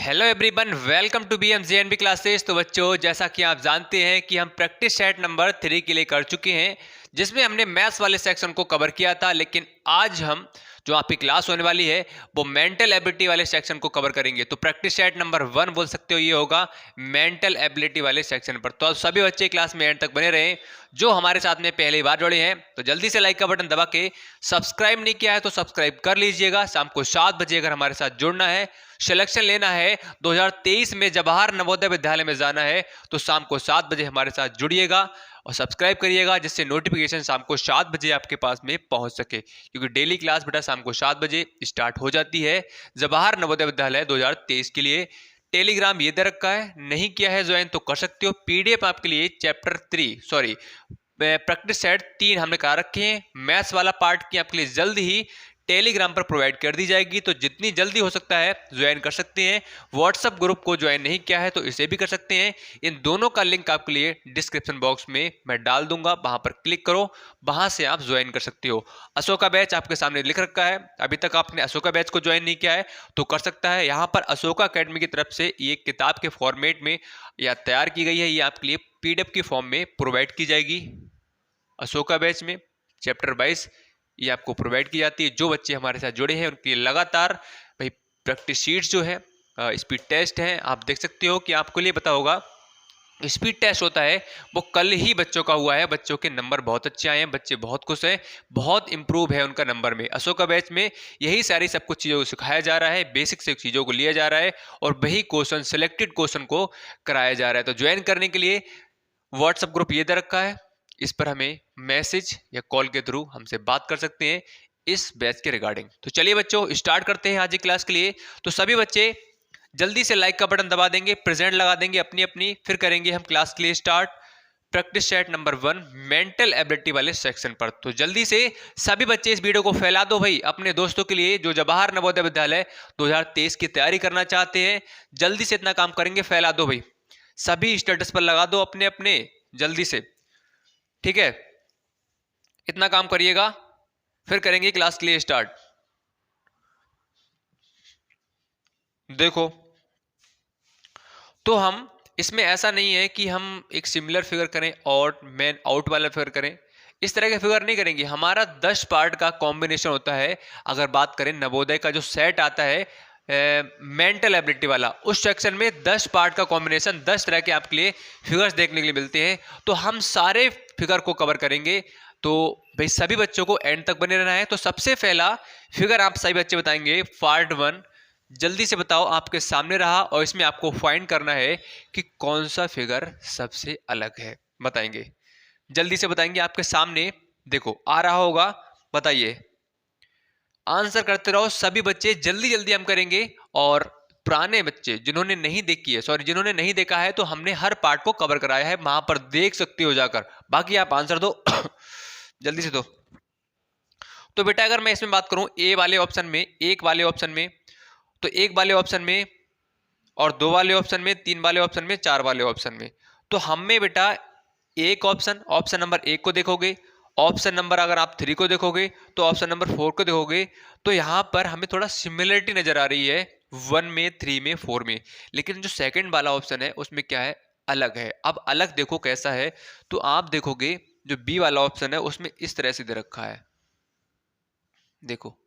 Hello everyone, welcome to BMJNB classes. तो बच्चों, जैसा कि आप जानते हैं कि हम प्रैक्टिस सेट नंबर 3 के लिए कर चुके हैं, जिसमें हमने मैथ्स वाले सेक्शन को कवर किया था। लेकिन आज हम जो आपकी क्लास होने वाली है वो मेंटल एबिलिटी वाले सेक्शन को कवर करेंगे। तो प्रैक्टिस सेट नंबर 1 बोल सकते हो, ये होगा मेंटल एबिलिटी वाले सेक्शन पर। तो सभी बच्चे क्लास में एंड तक बने रहें। जो हमारे साथ में पहली बार जुड़े हैं तो जल्दी से लाइक का बटन दबा के, सब्सक्राइब नहीं किया है तो सब्सक्राइब कर लीजिएगा। शाम को 7 बजे अगर हमारे साथ जुड़ना है, सिलेक्शन लेना है, 2023 में जवाहर नवोदय विद्यालय में जाना है, तो शाम को 7 बजे हमारे साथ जुड़िएगा और सब्सक्राइब करिएगा, जिससे नोटिफिकेशन शाम को 7 बजे आपके पास में पहुंच सके। क्योंकि डेली क्लास बेटा शाम को 7 बजे स्टार्ट हो जाती है जवाहर नवोदय विद्यालय 2023 के लिए। टेलीग्राम ये दे रखा है, नहीं किया है ज्वाइन तो कर सकते हो। पीडीएफ आपके लिए चैप्टर 3 सॉरी प्रैक्टिस सेट 3 हमने करा रखे हैं। मैथ्स वाला पार्ट की आपके लिए जल्द ही टेलीग्राम पर प्रोवाइड कर दी जाएगी, तो जितनी जल्दी हो सकता है ज्वाइन कर सकते हैं। व्हाट्सएप ग्रुप को ज्वाइन नहीं किया है तो इसे भी कर सकते हैं। इन दोनों का लिंक आपके लिए डिस्क्रिप्शन बॉक्स में मैं डाल दूंगा, वहां पर क्लिक करो, वहां से आप ज्वाइन कर सकते हो। अशोका बैच आपके सामने लिख रखा है, अभी तक आपने अशोका बैच को ज्वाइन नहीं किया है तो कर सकता है। यहाँ पर अशोका अकेडमी की तरफ से ये किताब के फॉर्मेट में या तैयार की गई है, ये आपके लिए पीडीएफ की फॉर्म में प्रोवाइड की जाएगी। अशोका बैच में चैप्टर 22 ये आपको प्रोवाइड की जाती है। जो बच्चे हमारे साथ जुड़े हैं उनके लगातार भाई प्रैक्टिस शीट्स जो है, स्पीड टेस्ट हैं, आप देख सकते हो कि आपको लिए पता होगा स्पीड टेस्ट होता है वो कल ही बच्चों का हुआ है। बच्चों के नंबर बहुत अच्छे आए हैं, बच्चे बहुत खुश हैं, बहुत इंप्रूव है उनका नंबर में। अशोका बैच में यही सारी सब कुछ चीज़ों को सिखाया जा रहा है, बेसिक से चीज़ों को लिया जा रहा है और वही क्वेश्चन सिलेक्टेड क्वेश्चन को कराया जा रहा है। तो ज्वाइन करने के लिए व्हाट्सएप ग्रुप ये दे रखा है, इस पर हमें मैसेज या कॉल के थ्रू हमसे बात कर सकते हैं इस बैच के रिगार्डिंग। तो चलिए बच्चों, स्टार्ट करते हैं आज की क्लास के लिए। तो सभी बच्चे जल्दी से लाइक का बटन दबा देंगे, प्रेजेंट लगा देंगे अपनी अपनी, फिर करेंगे हम क्लास के लिए start practice set number 1 mental ability वाले सेक्शन पर। तो जल्दी से सभी बच्चे इस वीडियो को फैला दो भाई अपने दोस्तों के लिए जो जवाहर नवोदय विद्यालय 2023 की तैयारी करना चाहते हैं। जल्दी से इतना काम करेंगे, फैला दो भाई, सभी स्टेटस पर लगा दो अपने अपने, जल्दी से, ठीक है। इतना काम करिएगा, फिर करेंगे क्लास के लिए स्टार्ट। देखो, तो हम इसमें ऐसा नहीं है कि हम एक सिमिलर फिगर करें और मेन आउट वाला फिगर करें, इस तरह के फिगर नहीं करेंगे। हमारा 10 पार्ट का कॉम्बिनेशन होता है। अगर बात करें नवोदय का जो सेट आता है मेंटल एबिलिटी वाला, उस सेक्शन में 10 पार्ट का कॉम्बिनेशन, 10 तरह के आपके लिए फिगर्स देखने के लिए मिलते हैं। तो हम सारे फिगर को कवर करेंगे। तो भाई सभी बच्चों को एंड तक बने रहना है। तो सबसे पहला फिगर आप सभी बच्चे बताएंगे पार्ट 1। जल्दी से बताओ, आपके सामने रहा और इसमें आपको फाइंड करना है कि कौन सा फिगर सबसे अलग है। बताएंगे, जल्दी से बताएंगे, आपके सामने देखो आ रहा होगा, बताइए, आंसर करते रहो सभी बच्चे, जल्दी जल्दी हम करेंगे। और पुराने बच्चे जिन्होंने नहीं देखी है, सॉरी जिन्होंने नहीं देखा है, तो हमने हर पार्ट को कवर कराया है, वहां पर देख सकते हो जाकर। बाकी आप आंसर दो जल्दी से दो। तो बेटा अगर मैं इसमें बात करूं ए वाले ऑप्शन में, एक वाले ऑप्शन में, तो एक वाले ऑप्शन में और 2 वाले ऑप्शन में, 3 वाले ऑप्शन में, 4 वाले ऑप्शन में, तो हम में बेटा एक ऑप्शन नंबर 1 को देखोगे, ऑप्शन नंबर अगर आप 3 को देखोगे, तो ऑप्शन नंबर 4 को देखोगे, तो यहां पर हमें थोड़ा सिमिलरिटी नजर आ रही है 1 में, 3 में, 4 में। लेकिन जो सेकंड वाला ऑप्शन है उसमें क्या है, अलग है। अब अलग देखो कैसा है, तो आप देखोगे जो बी वाला ऑप्शन है उसमें इस तरह से दे रखा है, देखो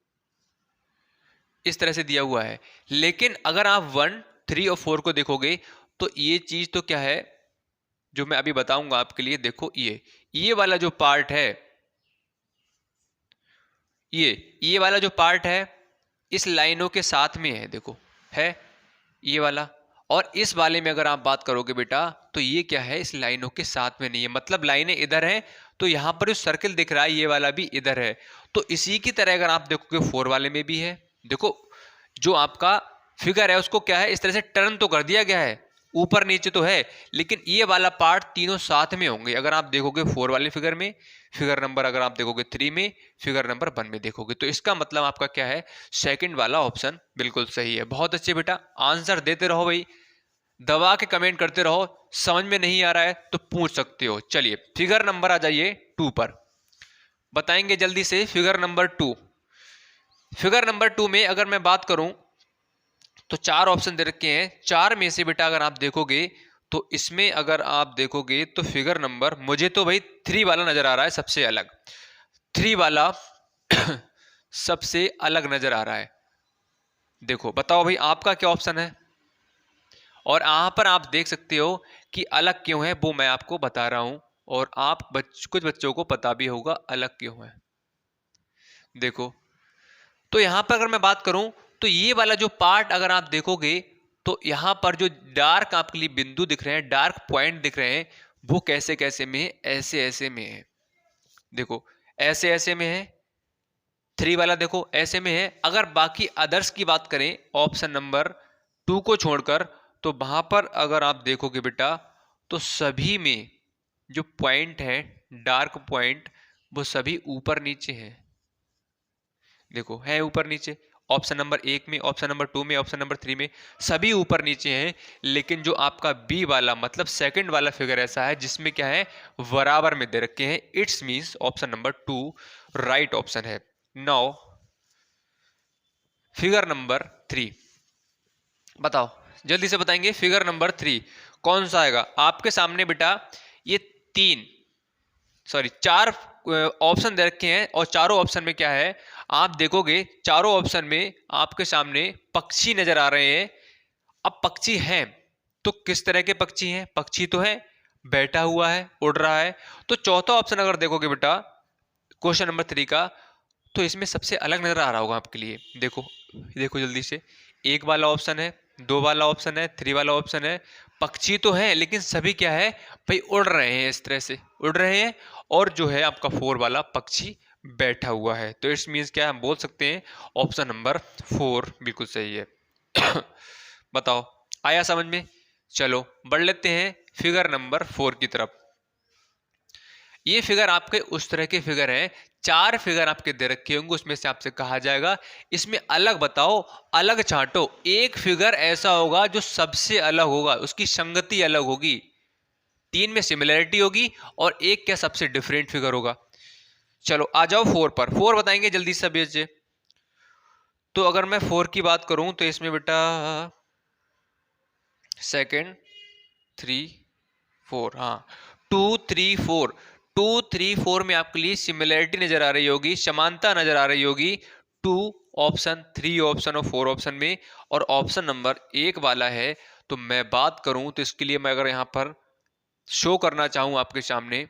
इस तरह से दिया हुआ है। लेकिन अगर आप 1, 3 और 4 को देखोगे तो ये चीज तो क्या है जो मैं अभी बताऊंगा आपके लिए। देखो ये वाला जो पार्ट है, ये वाला जो पार्ट है इस लाइनों के साथ में है, देखो है ये वाला। और इस वाले में अगर आप बात करोगे बेटा, तो ये क्या है, इस लाइनों के साथ में नहीं है, मतलब लाइनें इधर हैं, तो यहां पर जो सर्किल दिख रहा है ये वाला भी इधर है। तो इसी की तरह अगर आप देखोगे 4 वाले में भी है। देखो जो आपका फिगर है उसको क्या है, इस तरह से टर्न तो कर दिया गया है, ऊपर नीचे तो है, लेकिन ये वाला पार्ट तीनों साथ में होंगे। अगर आप देखोगे 4 वाले फिगर में, फिगर नंबर अगर आप देखोगे 3 में, फिगर नंबर 1 में देखोगे, तो इसका मतलब आपका क्या है, सेकंड वाला ऑप्शन बिल्कुल सही है। बहुत अच्छे बेटा, आंसर देते रहो भाई, दबा के कमेंट करते रहो। समझ में नहीं आ रहा है तो पूछ सकते हो। चलिए फिगर नंबर आ जाइए 2 पर, बताएंगे जल्दी से फिगर नंबर 2। फिगर नंबर 2 में अगर मैं बात करूं तो 4 ऑप्शन दे रखे हैं, 4 में से बेटा अगर आप देखोगे तो इसमें अगर आप देखोगे तो फिगर नंबर मुझे तो भाई 3 वाला नजर आ रहा है सबसे अलग, 3 वाला सबसे अलग नजर आ रहा है। देखो बताओ भाई आपका क्या ऑप्शन है, और यहां पर आप देख सकते हो कि अलग क्यों है वो मैं आपको बता रहा हूं, और आप कुछ बच्चों को पता भी होगा अलग क्यों है। देखो तो यहां पर अगर मैं बात करूं तो ये वाला जो पार्ट अगर आप देखोगे तो यहां पर जो डार्क आपके लिए बिंदु दिख रहे हैं, डार्क पॉइंट दिख रहे हैं, वो कैसे कैसे में है, ऐसे ऐसे में है। देखो ऐसे ऐसे में है, 3 वाला देखो ऐसे में है। अगर बाकी अदर्स की बात करें ऑप्शन नंबर 2 को छोड़कर, तो वहां पर अगर आप देखोगे बेटा तो सभी में जो पॉइंट है डार्क पॉइंट वो सभी ऊपर नीचे हैं। देखो है ऊपर नीचे, ऑप्शन नंबर 1 में, ऑप्शन नंबर 2 में, ऑप्शन नंबर 3 में, सभी ऊपर नीचे हैं। लेकिन जो आपका बी वाला मतलब सेकंड वाला फिगर ऐसा है जिसमें क्या है, बराबर में दे रखे हैं। It's means option number 2 right option है। नाउ फिगर नंबर 3 बताओ, जल्दी से बताएंगे फिगर नंबर 3 कौन सा आएगा आपके सामने बेटा। ये 4 ऑप्शन दे रखे हैं, और चारों ऑप्शन में क्या है आप देखोगे, चारों ऑप्शन में आपके सामने पक्षी नजर आ रहे हैं। अब पक्षी हैं तो किस तरह के पक्षी हैं, पक्षी तो है बैठा हुआ है, उड़ रहा है। तो चौथा ऑप्शन अगर देखोगे बेटा क्वेश्चन नंबर 3 का, तो इसमें सबसे अलग नजर आ रहा होगा आपके लिए। देखो देखो जल्दी से, 1 वाला ऑप्शन है, 2 वाला ऑप्शन है, 3 वाला ऑप्शन है। पक्षी तो है लेकिन सभी क्या है भाई, उड़ रहे हैं, इस तरह से उड़ रहे हैं। और जो है आपका 4 वाला पक्षी बैठा हुआ है। तो इट्स मीन्स क्या हम बोल सकते हैं, ऑप्शन नंबर 4 बिल्कुल सही है। बताओ आया समझ में। चलो बढ़ लेते हैं फिगर नंबर 4 की तरफ। ये फिगर आपके उस तरह के फिगर हैं, 4 फिगर आपके दे रखे होंगे, उसमें से आपसे कहा जाएगा इसमें अलग बताओ, अलग छांटो। एक फिगर ऐसा होगा जो सबसे अलग होगा, उसकी संगति अलग होगी, 3 में सिमिलरिटी होगी, और एक क्या सबसे डिफरेंट फिगर होगा। चलो आ जाओ 4 पर, 4 बताएंगे जल्दी से बच्चे। तो अगर मैं 4 की बात करूं तो इसमें बेटा सेकंड 3 4, हाँ 2 3 4, 2 3 4 में आपके लिए सिमिलरिटी नजर आ रही होगी, समानता नजर आ रही होगी 2 ऑप्शन, 3 ऑप्शन और 4 ऑप्शन में। और ऑप्शन नंबर 1 वाला है, तो मैं बात करूं तो इसके लिए मैं अगर यहां पर शो करना चाहूं आपके सामने,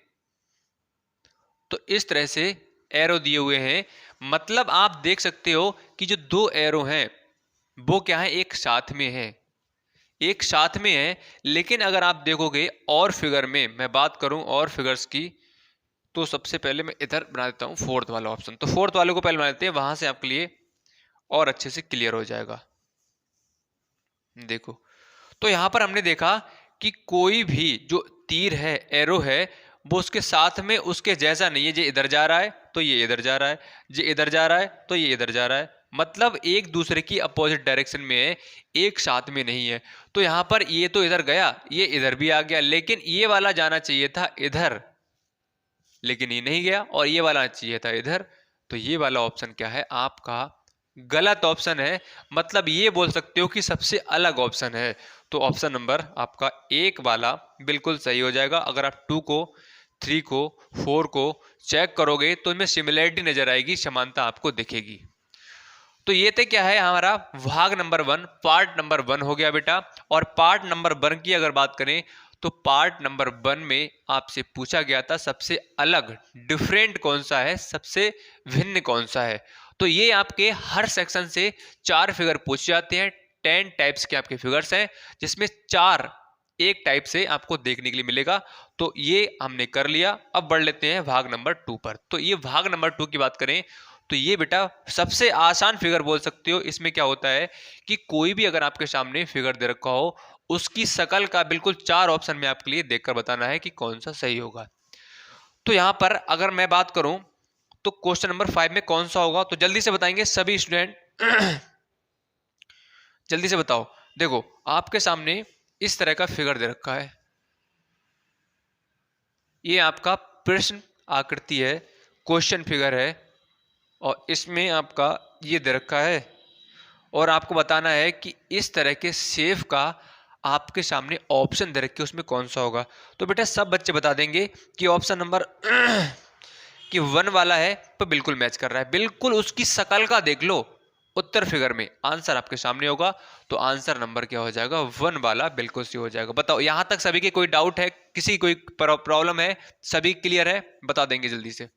तो इस तरह से एरो दिए हुए हैं। मतलब आप देख सकते हो कि जो 2 एरो हैं वो क्या है, एक साथ में है, एक साथ में है। लेकिन अगर आप देखोगे और फिगर में मैं बात करूं और फिगर्स की, तो सबसे पहले मैं इधर बना देता हूं 4th वाला ऑप्शन। तो 4th वाले को पहले बना देते हैं, वहां से आपके लिए और अच्छे से क्लियर हो जाएगा। देखो तो यहां पर हमने देखा कि कोई भी जो तीर है, एरो है, वो उसके साथ में उसके जैसा नहीं है। ये इधर जा रहा है तो ये इधर जा रहा है, ये इधर जा रहा है तो ये इधर जा रहा है, मतलब एक दूसरे की अपोजिट डायरेक्शन में है, एक साथ में नहीं है। तो यहां पर ये तो इधर गया, ये इधर भी आ गया, लेकिन ये वाला जाना चाहिए था इधर, लेकिन ये नहीं गया, और ये वाला चाहिए था इधर। तो ये वाला ऑप्शन क्या है आपका, गलत ऑप्शन है। मतलब ये बोल सकते हो कि सबसे अलग ऑप्शन है। तो ऑप्शन नंबर आपका 1 वाला बिल्कुल सही हो जाएगा। अगर आप 2 को, 3 को, 4 को चेक करोगे तो इनमें सिमिलरिटी नजर आएगी, समानता आपको दिखेगी। तो ये तो क्या है हमारा भाग नंबर 1, पार्ट नंबर 1 हो गया बेटा। और पार्ट नंबर 1 की अगर बात करें तो पार्ट नंबर 1 में आपसे पूछा गया था सबसे अलग, डिफरेंट कौन सा है, सबसे भिन्न कौन सा है। तो ये आपके हर सेक्शन से 4 फिगर पूछ जाते हैं, 10 टाइप्स के आपके फिगर्स हैं, जिसमें 4 एक टाइप से आपको देखने के लिए मिलेगा। तो ये हमने कर लिया। अब बढ़ लेते हैं भाग नंबर 2 पर। तो ये भाग नंबर 2 की बात करें तो ये बेटा सबसे आसान फिगर बोल सकते हो। इसमें क्या होता है कि कोई भी अगर आपके सामने फिगर दे रखा हो, उसकी शकल का बिल्कुल 4 ऑप्शन में आपके लिए देखकर बताना है कि कौन सा सही होगा। तो यहां पर अगर मैं बात करूं तो क्वेश्चन नंबर 5 में कौन सा होगा, तो जल्दी से बताएंगे सभी स्टूडेंट। जल्दी से बताओ। देखो आपके सामने इस तरह का फिगर दे रखा है, ये आपका प्रश्न आकृति है, क्वेश्चन फिगर है, और इसमें आपका ये दे रखा है, और आपको बताना है कि इस तरह के सेफ का आपके सामने ऑप्शन दे रखे उसमें कौन सा होगा। तो बेटा सब बच्चे बता देंगे कि ऑप्शन नंबर कि 1 वाला है, तो बिल्कुल मैच कर रहा है। बिल्कुल उसकी शकल का देख लो, उत्तर फिगर में आंसर आपके सामने होगा, तो आंसर नंबर क्या हो जाएगा, 1 वाला बिल्कुल सही हो जाएगा। बताओ यहां तक सभी के कोई डाउट है, किसी कोई प्रॉब्लम है, सभी क्लियर है, बता देंगे जल्दी से।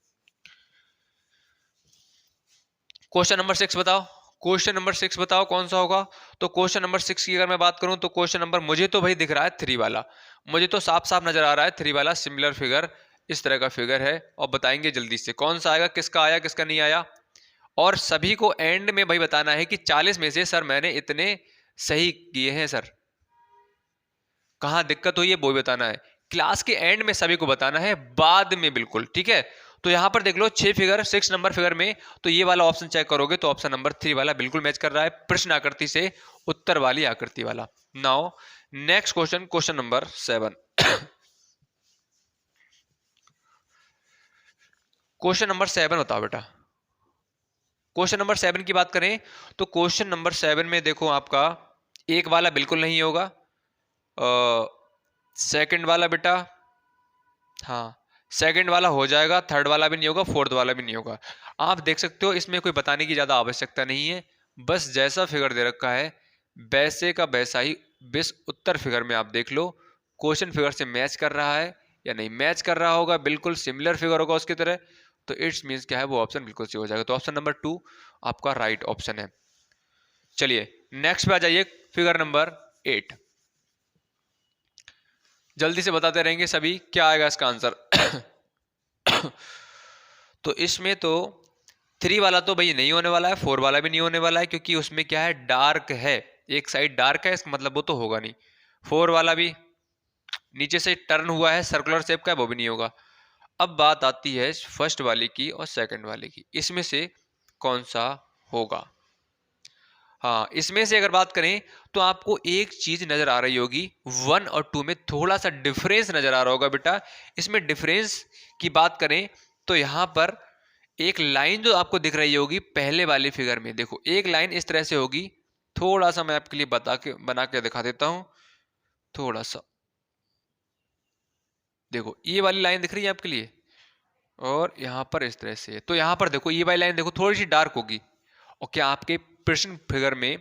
क्वेश्चन नंबर 6 बताओ, क्वेश्चन नंबर 6 बताओ कौन सा होगा। तो क्वेश्चन नंबर 6 की अगर मैं बात करूं तो क्वेश्चन नंबर मुझे तो भाई दिख रहा है 3 वाला, मुझे तो साफ साफ नजर आ रहा है 3 वाला सिमिलर फिगर, इस तरह का फिगर है। और बताएंगे जल्दी से कौन सा आएगा, किसका आया किसका नहीं आया। और सभी को एंड में भाई बताना है कि 40 में से सर मैंने इतने सही किए हैं सर, कहां दिक्कत हुई है वो भी बताना है। क्लास के एंड में सभी को बताना है, बाद में बिल्कुल, ठीक है। तो यहां पर देख लो 6 फिगर, 6 नंबर फिगर में तो ये वाला ऑप्शन चेक करोगे तो ऑप्शन नंबर 3 वाला बिल्कुल मैच कर रहा है, प्रश्न आकृति से उत्तर वाली आकृति वाला। Now next question, question number 7। Question number 7 बताओ बेटा। क्वेश्चन नंबर 7 की बात करें तो क्वेश्चन नंबर 7 में देखो आपका एक वाला बिल्कुल नहीं होगा, सेकंड वाला बेटा, हाँ सेकंड वाला हो जाएगा, थर्ड वाला भी नहीं होगा, फोर्थ वाला भी नहीं होगा। आप देख सकते हो इसमें कोई बताने की ज्यादा आवश्यकता नहीं है, बस जैसा फिगर दे रखा है वैसे का वैसा ही बस उत्तर फिगर में आप देख लो क्वेश्चन फिगर से मैच कर रहा है या नहीं मैच कर रहा होगा, बिल्कुल सिमिलर फिगर होगा उसकी तरह, तो इट्स मीन्स क्या है वो ऑप्शन बिल्कुल सही हो जाएगा। तो ऑप्शन नंबर 2 आपका राइट ऑप्शन है। चलिए नेक्स्ट पे आ जाइए, फिगर नंबर 8, जल्दी से बताते रहेंगे सभी क्या आएगा इसका आंसर। तो इसमें तो 3 वाला तो भाई नहीं होने वाला है, 4 वाला भी नहीं होने वाला है, क्योंकि उसमें क्या है डार्क है, एक साइड डार्क है, इसका मतलब वो तो होगा नहीं। 4 वाला भी नीचे से टर्न हुआ है, सर्कुलर शेप का है, वो भी नहीं होगा। अब बात आती है फर्स्ट वाले की और सेकंड वाले की, इसमें से कौन सा होगा। हाँ इसमें से अगर बात करें तो आपको एक चीज नजर आ रही होगी, 1 और 2 में थोड़ा सा डिफरेंस नजर आ रहा होगा बेटा। इसमें डिफरेंस की बात करें तो यहां पर एक लाइन जो आपको दिख रही होगी पहले वाली फिगर में, देखो एक लाइन इस तरह से होगी, थोड़ा सा मैं आपके लिए बना के दिखा देता हूं, थोड़ा सा देखो ये वाली लाइन दिख रही है आपके लिए, और यहां पर इस तरह से, तो यहां पर देखो ये वाली लाइन देखो थोड़ी सी डार्क होगी। और क्या आपके प्रश्न फिगर में,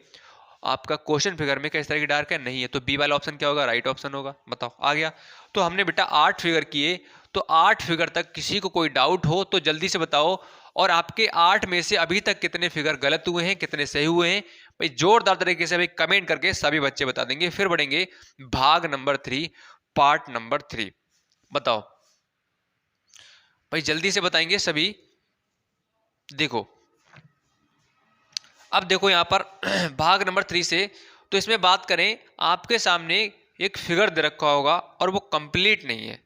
आपका क्वेश्चन फिगर में किस तरह की डार्क है, नहीं है, तो बी वाला ऑप्शन क्या होगा, राइट ऑप्शन होगा। बताओ आ गया। तो हमने बेटा 8 फिगर किए, तो 8 फिगर तक किसी को कोई डाउट हो तो जल्दी से बताओ। और आपके 8 में से अभी तक कितने फिगर गलत हुए हैं, कितने सही हुए हैं, भाई जोरदार तरीके से भाई कमेंट करके सभी बच्चे बता देंगे। फिर बढ़ेंगे भाग नंबर 3, पार्ट नंबर 3। बताओ भाई जल्दी से बताएंगे सभी। देखो अब देखो यहां पर भाग नंबर 3 से, तो इसमें बात करें आपके सामने एक फिगर दे रखा होगा और वो कंप्लीट नहीं है,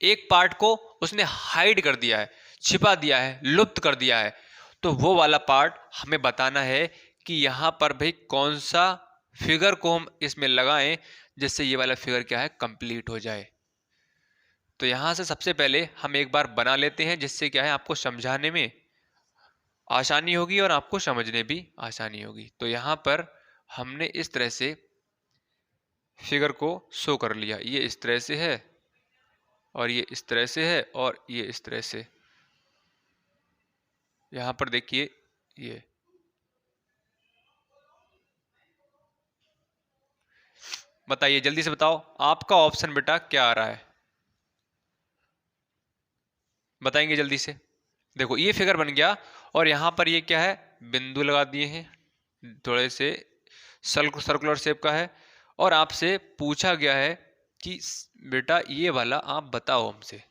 एक पार्ट को उसने हाइड कर दिया है, छिपा दिया है, लुप्त कर दिया है। तो वो वाला पार्ट हमें बताना है कि यहां पर भाई कौन सा फिगर को हम इसमें लगाएं जिससे ये वाला फिगर क्या है कंप्लीट हो जाए। तो यहां से सबसे पहले हम एक बार बना लेते हैं, जिससे क्या है आपको समझाने में आसानी होगी और आपको समझने भी आसानी होगी। तो यहां पर हमने इस तरह से फिगर को शो कर लिया, ये इस तरह से है और ये इस तरह से है और ये इस तरह से, यहां पर देखिए ये। बताइए जल्दी से बताओ आपका ऑप्शन बेटा क्या आ रहा है, बताएंगे जल्दी से। देखो ये फिगर बन गया और यहां पर ये क्या है, बिंदु लगा दिए हैं, थोड़े से सर्कुलर शेप का है। और आपसे पूछा गया है कि बेटा ये वाला आप बताओ हमसे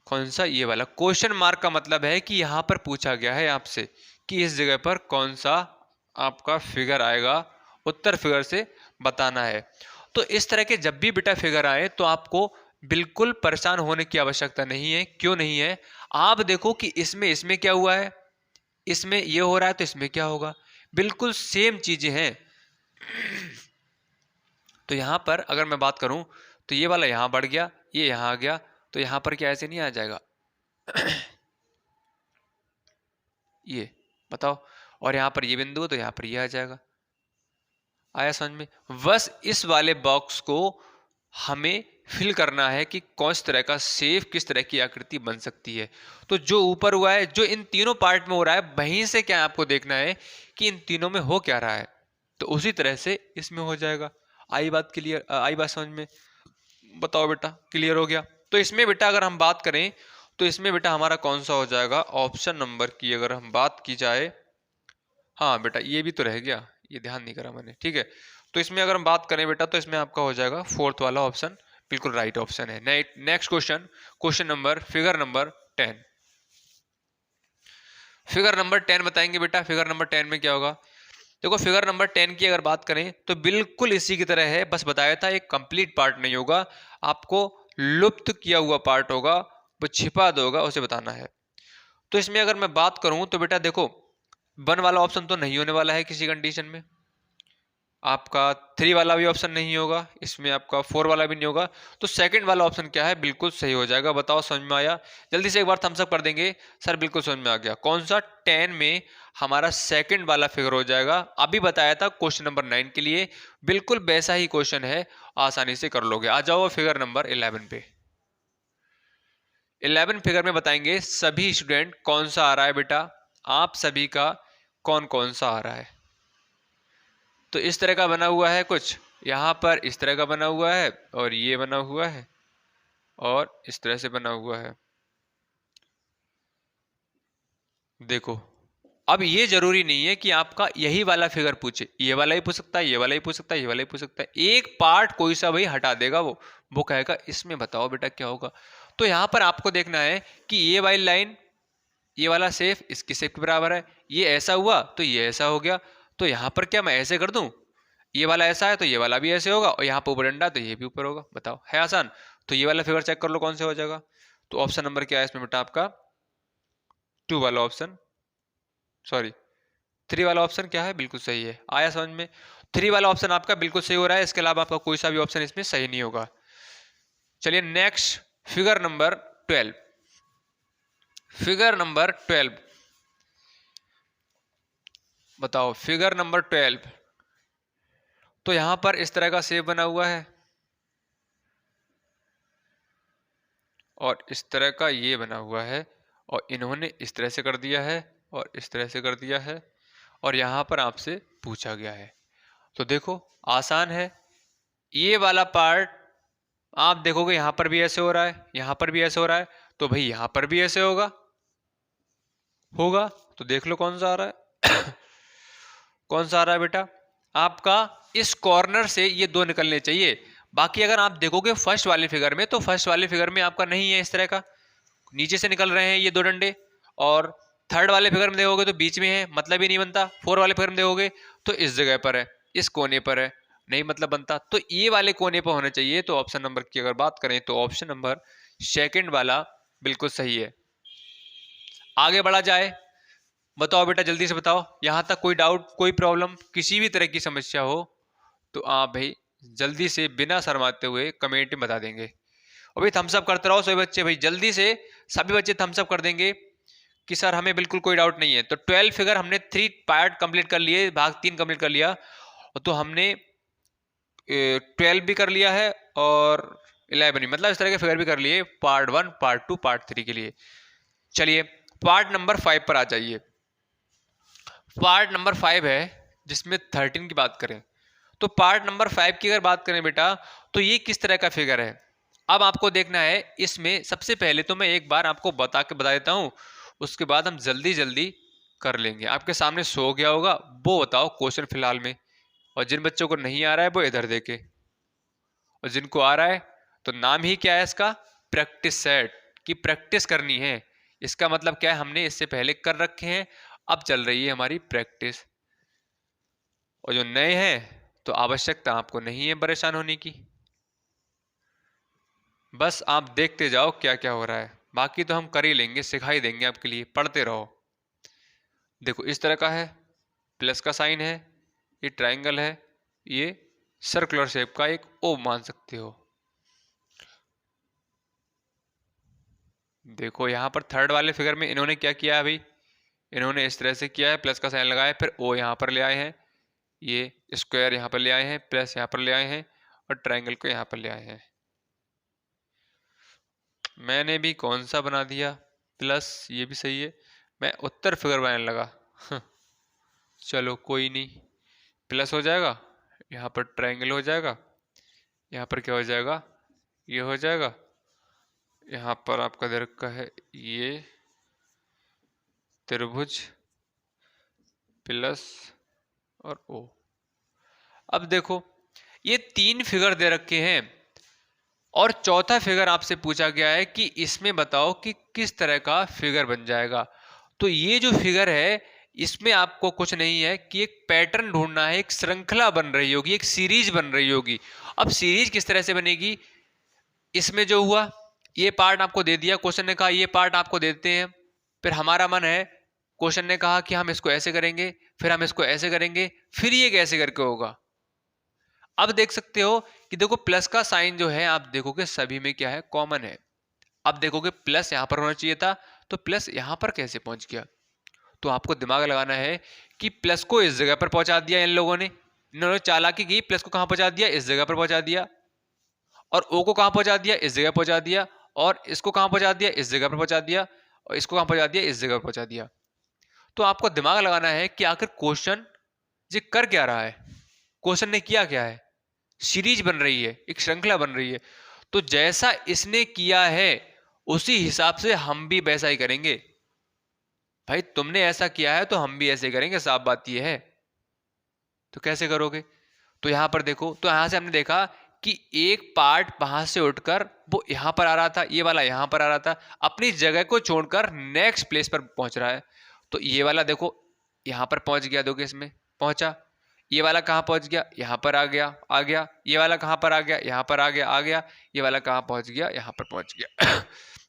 कौन सा, ये वाला क्वेश्चन मार्क का मतलब है कि यहां पर पूछा गया है आपसे कि इस जगह पर कौन सा आपका फिगर आएगा, उत्तर फिगर से बताना है। तो इस तरह के जब भी बेटा फिगर आए तो आपको बिल्कुल परेशान होने की आवश्यकता नहीं है। क्यों नहीं है, आप देखो कि इसमें इसमें क्या हुआ है, इसमें ये हो रहा है तो इसमें क्या होगा, बिल्कुल सेम चीजें हैं। तो यहां पर अगर मैं बात करूं तो ये वाला यहां बढ़ गया, ये यहां आ गया, तो यहां पर क्या ऐसे नहीं आ जाएगा। ये बताओ, और यहाँ पर ये बिंदु है तो यहाँ पर ये आ जाएगा। आया समझ में? बस इस वाले बॉक्स को हमें फिल करना है कि कौन सी तरह का शेप, किस तरह की आकृति बन सकती है। तो जो ऊपर हुआ है, जो इन तीनों पार्ट में हो रहा है, वहीं से क्या आपको देखना है कि इन तीनों में हो क्या रहा है, तो उसी तरह से इसमें हो जाएगा। आई बात क्लियर? आई बात समझ में? बताओ बेटा, क्लियर हो गया? तो इसमें बेटा अगर हम बात करें तो इसमें बेटा हमारा कौन सा हो जाएगा? ऑप्शन नंबर की अगर हम बात की जाए, हाँ बेटा ये भी तो रह गया, ये ध्यान नहीं करा मैंने, ठीक है। तो इसमें अगर हम बात करें बेटा तो इसमें आपका हो जाएगा फोर्थ वाला ऑप्शन, बिल्कुल राइट ऑप्शन है। Next question, question number figure number 10। Figure number 10 बताएंगे बेटा। फिगर नंबर 10 में क्या होगा? देखो फिगर नंबर 10 की अगर बात करें तो बिल्कुल इसी की तरह है, बस बताया था एक कंप्लीट पार्ट नहीं होगा, आपको लुप्त किया हुआ पार्ट होगा, वो छिपा दो होगा, उसे बताना है। तो इसमें अगर मैं बात करूं तो बेटा देखो, 1 वाला ऑप्शन तो नहीं होने वाला है किसी कंडीशन में, आपका 3 वाला भी ऑप्शन नहीं होगा, इसमें आपका 4 वाला भी नहीं होगा, तो सेकंड वाला ऑप्शन क्या है? बिल्कुल सही हो जाएगा। बताओ समझ में आया? जल्दी से एक बार थम्स अप कर देंगे। सर बिल्कुल समझ में आ गया। कौन सा? 10 में हमारा सेकंड वाला फिगर हो जाएगा। अभी बताया था क्वेश्चन नंबर 9 के लिए, बिल्कुल वैसा ही क्वेश्चन है, आसानी से कर लोगे। आ जाओ फिगर नंबर 11 पे। 11 फिगर में बताएंगे सभी स्टूडेंट कौन सा आ रहा है बेटा, आप सभी का कौन कौन सा आ रहा है। तो इस तरह का बना हुआ है कुछ, यहाँ पर इस तरह का बना हुआ है, और ये बना हुआ है, और इस तरह से बना हुआ है। देखो अब ये जरूरी नहीं है कि आपका यही वाला फिगर पूछे, ये वाला ही पूछ सकता है, ये वाला ही पूछ सकता है, ये वाला ही पूछ सकता है। एक पार्ट कोई सा भाई हटा देगा, वो कहेगा इसमें बताओ बेटा क्या होगा। तो यहां पर आपको देखना है कि ये वाली लाइन, ये वाला शेप इसकी शेप के बराबर है, ये ऐसा हुआ तो ये ऐसा हो गया, तो यहां पर क्या मैं ऐसे कर दूं, ये वाला ऐसा है तो ये वाला भी ऐसे होगा, और यहाँ पर ऊपर डंडा तो ये भी ऊपर होगा। बताओ है आसान? तो ये वाला फिगर चेक कर लो कौन से हो जाएगा। तो ऑप्शन नंबर क्या है इसमें बेटा आपका? 2 वाला ऑप्शन, सॉरी 3 वाला ऑप्शन क्या है? बिल्कुल सही है। आया समझ में? 3 वाला ऑप्शन आपका बिल्कुल सही हो रहा है, इसके अलावा आपका कोई सा भी ऑप्शन इसमें सही नहीं होगा। चलिए next, figure number 12। Figure number 12 बताओ, फिगर नंबर 12। तो यहां पर इस तरह का शेप बना हुआ है, और इस तरह का ये बना हुआ है, और इन्होंने इस तरह से कर दिया है, और इस तरह से कर दिया है, और यहां पर आपसे पूछा गया है। तो देखो आसान है, ये वाला पार्ट आप देखोगे यहां पर भी ऐसे हो रहा है, यहां पर भी ऐसे हो रहा है, तो भाई यहां पर भी ऐसे होगा, होगा। तो देख लो कौन सा आ रहा है। कौन सा आ रहा है बेटा आपका? इस कॉर्नर से ये दो निकलने चाहिए। बाकी अगर आप देखोगे फर्स्ट वाले फिगर में, तो फर्स्ट वाले फिगर में आपका नहीं है इस तरह का, नीचे से निकल रहे हैं ये दो डंडे। और थर्ड वाले फिगर में देखोगे तो बीच में है, मतलब ही नहीं बनता। 4 वाले फिगर में देखोगे तो इस जगह पर है, इस कोने पर है, नहीं मतलब बनता। तो ये वाले कोने पर होना चाहिए। तो ऑप्शन नंबर की अगर बात करें तो ऑप्शन नंबर सेकंड वाला बिल्कुल सही है। आगे बढ़ा जाए, बताओ बेटा जल्दी से बताओ, यहां तक कोई डाउट, कोई प्रॉब्लम, किसी भी तरह की समस्या हो तो आप भाई जल्दी से बिना शर्माते हुए कमेंट में बता देंगे। और भाई थम्स अप करते रहो सभी बच्चे, भाई जल्दी से सभी बच्चे थम्स अप कर देंगे कि सर हमें बिल्कुल कोई डाउट नहीं है। तो 12 फिगर हमने 3 पार्ट कंप्लीट कर लिए, भाग 3 कंप्लीट कर लिया, तो हमने 12 भी कर लिया है और 11 भी, मतलब इस तरह के फिगर भी कर लिए, पार्ट 1, पार्ट 2, पार्ट 3 के लिए। चलिए पार्ट नंबर 5 पर आ जाइए। पार्ट नंबर 5 है जिसमें 13 की बात करें। तो पार्ट नंबर 5 की अगर बात करें बेटा, तो ये किस तरह का फिगर है अब आपको देखना है। इसमें सबसे पहले तो मैं एक बार आपको बता देता हूं, उसके बाद हम जल्दी जल्दी कर लेंगे। आपके सामने सो गया होगा, वो बताओ क्वेश्चन फिलहाल में, और जिन बच्चों को नहीं आ रहा है वो इधर देखे, और जिनको आ रहा है तो नाम ही क्या है इसका? प्रैक्टिस सेट, की प्रैक्टिस करनी है। इसका मतलब क्या है? हमने इससे पहले कर रखे हैं, अब चल रही है हमारी प्रैक्टिस। और जो नए हैं तो आवश्यकता आपको नहीं है परेशान होने की, बस आप देखते जाओ क्या क्या हो रहा है, बाकी तो हम कर ही लेंगे, सिखा ही देंगे आपके लिए, पढ़ते रहो। देखो इस तरह का है, प्लस का साइन है, ये ट्रायंगल है, ये सर्कुलर शेप का एक ओ मान सकते हो। देखो यहां पर थर्ड वाले फिगर में इन्होंने क्या किया है भाई, इन्होंने इस तरह से किया है, प्लस का साइन लगाया, फिर ओ यहाँ पर ले आए हैं, ये स्क्वायर यहाँ पर ले आए हैं, प्लस यहाँ पर ले आए हैं और ट्रायंगल को यहाँ पर ले आए हैं। मैंने भी कौन सा बना दिया प्लस, ये भी सही है, मैं उत्तर फिगर बनाने लगा। चलो कोई नहीं, प्लस हो जाएगा, यहाँ पर ट्रायंगल हो जाएगा, यहाँ पर क्या हो जाएगा, ये हो जाएगा, यहाँ पर आपका दे रखा है ये त्रिभुज प्लस और ओ। अब देखो ये 3 फिगर दे रखे हैं और चौथा फिगर आपसे पूछा गया है कि इसमें बताओ कि किस तरह का फिगर बन जाएगा। तो ये जो फिगर है इसमें आपको कुछ नहीं है कि एक पैटर्न ढूंढना है, एक श्रृंखला बन रही होगी, एक सीरीज बन रही होगी। अब सीरीज किस तरह से बनेगी, इसमें जो हुआ ये पार्ट आपको दे दिया, क्वेश्चन ने कहा ये पार्ट आपको देते हैं, फिर हमारा मन है, क्वेश्चन ने कहा कि हम इसको ऐसे करेंगे, फिर हम इसको ऐसे करेंगे, फिर ये कैसे करके होगा। अब देख सकते हो कि देखो प्लस का साइन जो है आप देखोगे सभी में क्या है, कॉमन है। अब देखोगे प्लस यहां पर होना चाहिए था, तो प्लस यहां पर कैसे पहुंच गया। तो आपको दिमाग लगाना है कि प्लस को इस जगह पर पहुंचा दिया इन लोगों ने, इन्होंने चालाकी की, प्लस को कहां पहुंचा दिया, इस जगह पर पहुंचा दिया, और ओ को कहां पहुंचा दिया, इस जगह पहुंचा दिया, और इसको कहां पहुंचा दिया, इस जगह पर पहुंचा दिया, और इसको कहां पहुंचा दिया, इस जगह पर पहुंचा दिया। तो आपको दिमाग लगाना है कि आखिर क्वेश्चन ये कर क्या रहा है, क्वेश्चन ने किया क्या है, सीरीज बन रही है, एक श्रृंखला बन रही है। तो जैसा इसने किया है उसी हिसाब से हम भी वैसा ही करेंगे। भाई तुमने ऐसा किया है तो हम भी ऐसे करेंगे, साफ बात यह है। तो कैसे करोगे, तो यहां पर देखो, तो यहां से हमने देखा कि एक पार्ट वहां से उठकर वो यहां पर आ रहा था, ये वाला यहां पर आ रहा था, अपनी जगह को छोड़कर नेक्स्ट प्लेस पर पहुंच रहा है। तो ये वाला देखो यहां पर पहुंच गया, देखो इसमें पहुंचा, ये वाला कहां पहुंच गया, यहां पर आ गया, आ गया, ये वाला कहां पर आ गया, यहां पर आ गया, आ गया, ये वाला कहां पहुंच गया, यहां पर पहुंच गया।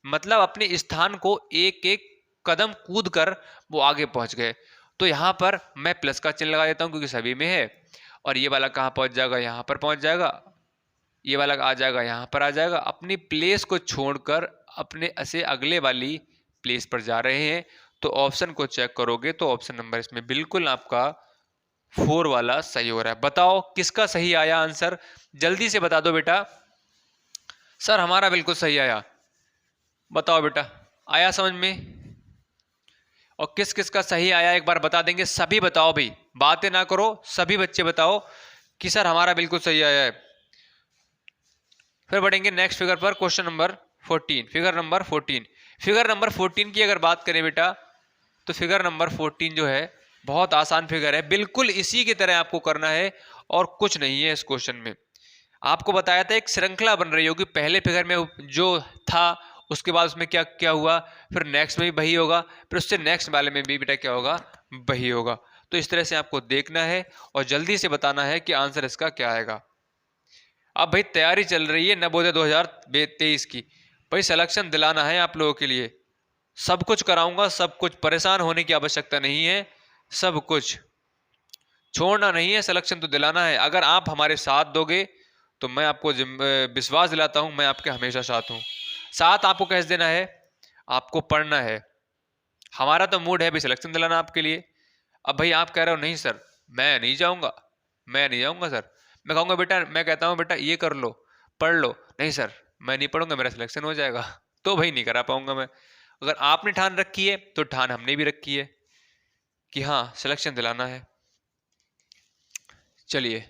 मतलब अपने स्थान को एक एक कदम कूद कर वो आगे पहुंच गए। तो यहां पर मैं प्लस का चिन्ह लगा देता हूं क्योंकि सभी में है, और ये वाला कहां पहुंच जाएगा, यहां पर पहुंच जाएगा, ये वाला आ जाएगा, यहां पर आ जाएगा, अपनी प्लेस को छोड़कर अपने से अगले वाली प्लेस पर जा रहे हैं। तो ऑप्शन को चेक करोगे तो ऑप्शन नंबर इसमें बिल्कुल आपका 4 वाला सही हो रहा है। बताओ किसका सही आया आंसर, जल्दी से बता दो बेटा। सर हमारा बिल्कुल सही आया, बताओ बेटा, आया समझ में। और किस किस का सही आया एक बार बता देंगे, सभी बताओ भाई, बातें ना करो, सभी बच्चे बताओ कि सर हमारा बिल्कुल सही आया है। फिर बढ़ेंगे नेक्स्ट फिगर पर, question number 14, figure number 14। Figure number 14 की अगर बात करें बेटा, तो फिगर नंबर 14 जो है बहुत आसान फिगर है, बिल्कुल इसी की तरह आपको करना है और कुछ नहीं है इस क्वेश्चन में। आपको बताया था एक श्रृंखला बन रही होगी, पहले फिगर में जो था उसके बाद उसमें क्या क्या हुआ, फिर नेक्स्ट में भी वही होगा, फिर उससे नेक्स्ट वाले में भी बेटा क्या होगा, वही होगा। तो इस तरह से आपको देखना है और जल्दी से बताना है कि आंसर इसका क्या आएगा। अब भाई तैयारी चल रही है नवोदय 2023 की, भाई सिलेक्शन दिलाना है आप लोगों के लिए, सब कुछ कराऊंगा, सब कुछ, परेशान होने की आवश्यकता नहीं है, सब कुछ छोड़ना नहीं है, सिलेक्शन तो दिलाना है। अगर आप हमारे साथ दोगे तो मैं आपको विश्वास दिलाता हूं, मैं आपके हमेशा साथ हूं। साथ आपको कैसे देना है, आपको पढ़ना है, हमारा तो मूड है भी सिलेक्शन दिलाना आपके लिए। अब भाई आप कह रहे हो नहीं सर मैं नहीं जाऊंगा, मैं नहीं जाऊंगा सर, मैं कहूंगा बेटा, मैं कहता हूं बेटा ये कर लो, पढ़ लो, नहीं सर मैं नहीं पढ़ूंगा, मेरा सिलेक्शन हो जाएगा, तो भाई नहीं करा पाऊंगा मैं। अगर आपने ठान रखी है तो ठान हमने भी रखी है कि हाँ सिलेक्शन दिलाना है। चलिए,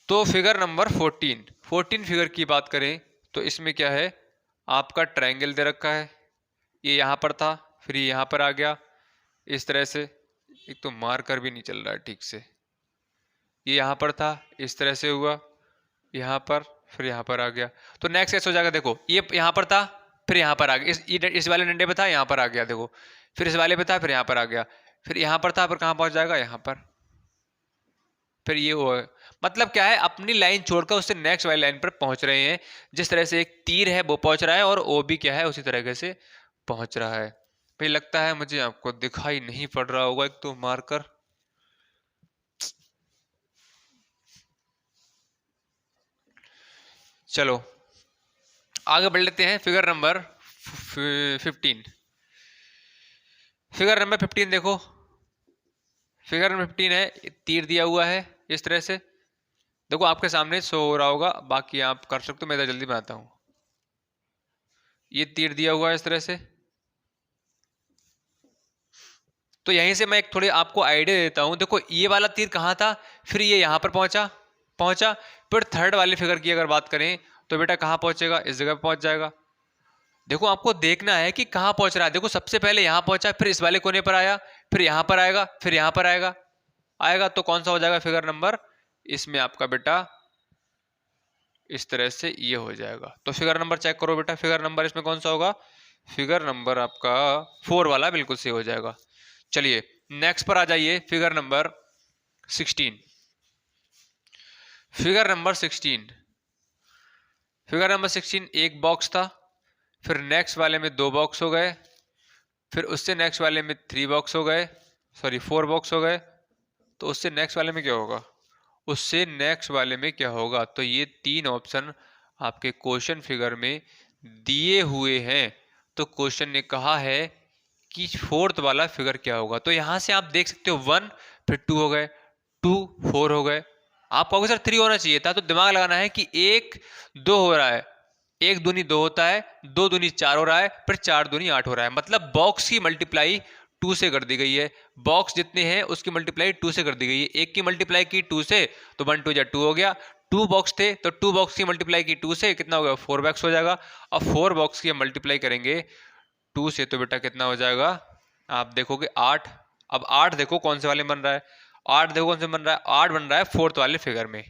तो फिगर नंबर 14 फिगर की बात करें तो इसमें क्या है, आपका ट्रायंगल दे रखा है, ये यहाँ पर था, फिर ये यहाँ पर आ गया इस तरह से, एक तो मार्कर भी नहीं चल रहा है ठीक से, ये यहाँ पर था इस तरह से हुआ, यहाँ पर, फिर यहाँ पर आ गया। तो नेक्स्ट कैसे हो जाएगा, देखो ये यहाँ पर था, फिर यहाँ पर आ गया, इस वाले डंडे पे था, यहाँ पर आ गया, देखो फिर इस वाले पे था, फिर यहाँ पर आ गया, फिर यहाँ पर था, फिर कहाँ पहुँच जाएगा, यहाँ पर, फिर ये हो। मतलब क्या है, अपनी लाइन छोड़कर उससे नेक्स्ट वाली लाइन पर पहुंच रहे हैं। जिस तरह से एक तीर है वो पहुंच रहा है और ओ भी क्या है उसी तरीके से पहुंच रहा है। भाई लगता है मुझे आपको दिखाई नहीं पड़ रहा होगा एक तो मार्कर, चलो आगे बढ़ लेते हैं। फिगर नंबर 15, फिगर नंबर 15 देखो, फिगर नंबर 15 है, तीर दिया हुआ है इस तरह से। देखो आपके सामने शो हो रहा होगा, बाकी आप कर सकते हो, मैं इधर जल्दी बनाता हूँ। ये तीर दिया हुआ है इस तरह से। तो यहीं से मैं एक थोड़ी आपको आइडिया देता हूं। देखो ये वाला तीर कहाँ था, फिर ये यहां पर पहुंचा पहुंचा फिर थर्ड वाली फिगर की अगर बात करें तो बेटा कहाँ पहुंचेगा, इस जगह पे पहुंच जाएगा। देखो आपको देखना है कि कहाँ पहुंच रहा है। देखो सबसे पहले यहां पहुंचा, फिर इस वाले कोने पर आया, फिर यहां पर आएगा, फिर यहां पर आएगा आएगा तो कौन सा हो जाएगा फिगर नंबर, इसमें आपका बेटा इस तरह से ये हो जाएगा। तो फिगर नंबर चेक करो बेटा, फिगर नंबर इसमें कौन सा होगा, फिगर नंबर आपका 4 वाला बिल्कुल सही हो जाएगा। चलिए नेक्स्ट पर आ जाइए, figure number 16। Figure number 16, figure number 16 एक बॉक्स था, फिर नेक्स्ट वाले में 2 बॉक्स हो गए, फिर उससे नेक्स्ट वाले में 3 बॉक्स हो गए, सॉरी 4 बॉक्स हो गए। तो उससे नेक्स्ट वाले में क्या होगा, उससे नेक्स्ट वाले में क्या होगा, तो ये 3 ऑप्शन आपके क्वेश्चन फिगर में दिए हुए हैं। तो क्वेश्चन ने कहा है कि फोर्थ वाला फिगर क्या होगा। तो यहां से आप देख सकते हो 1, फिर 2 हो गए, 2 4 हो गए। आप कहोगे सर 3 होना चाहिए था, तो दिमाग लगाना है कि 1 2 हो रहा है, 1 दूनी 2 होता है, 2 दूनी 4 हो रहा है, फिर 4 दूनी 8 हो रहा है। मतलब बॉक्स की मल्टीप्लाई 2 से कर दी गई है। बॉक्स जितने हैं उसकी मल्टीप्लाई 2 से कर दी गई है। एक की मल्टीप्लाई की 2 से तो 1 2 2 हो गया। 2 बॉक्स थे तो 2 बॉक्स की मल्टीप्लाई की 2 से कितना हो गया, 4 बॉक्स हो जाएगा। अब 4 बॉक्स की मल्टीप्लाई करेंगे 2 से तो बेटा कितना हो जाएगा, आप देखोगे 8। अब 8 देखो कौन से वाले में बन रहा है, 8 देखो कौन से बन रहा है, 8 बन रहा है फोर्थ वाले फिगर में।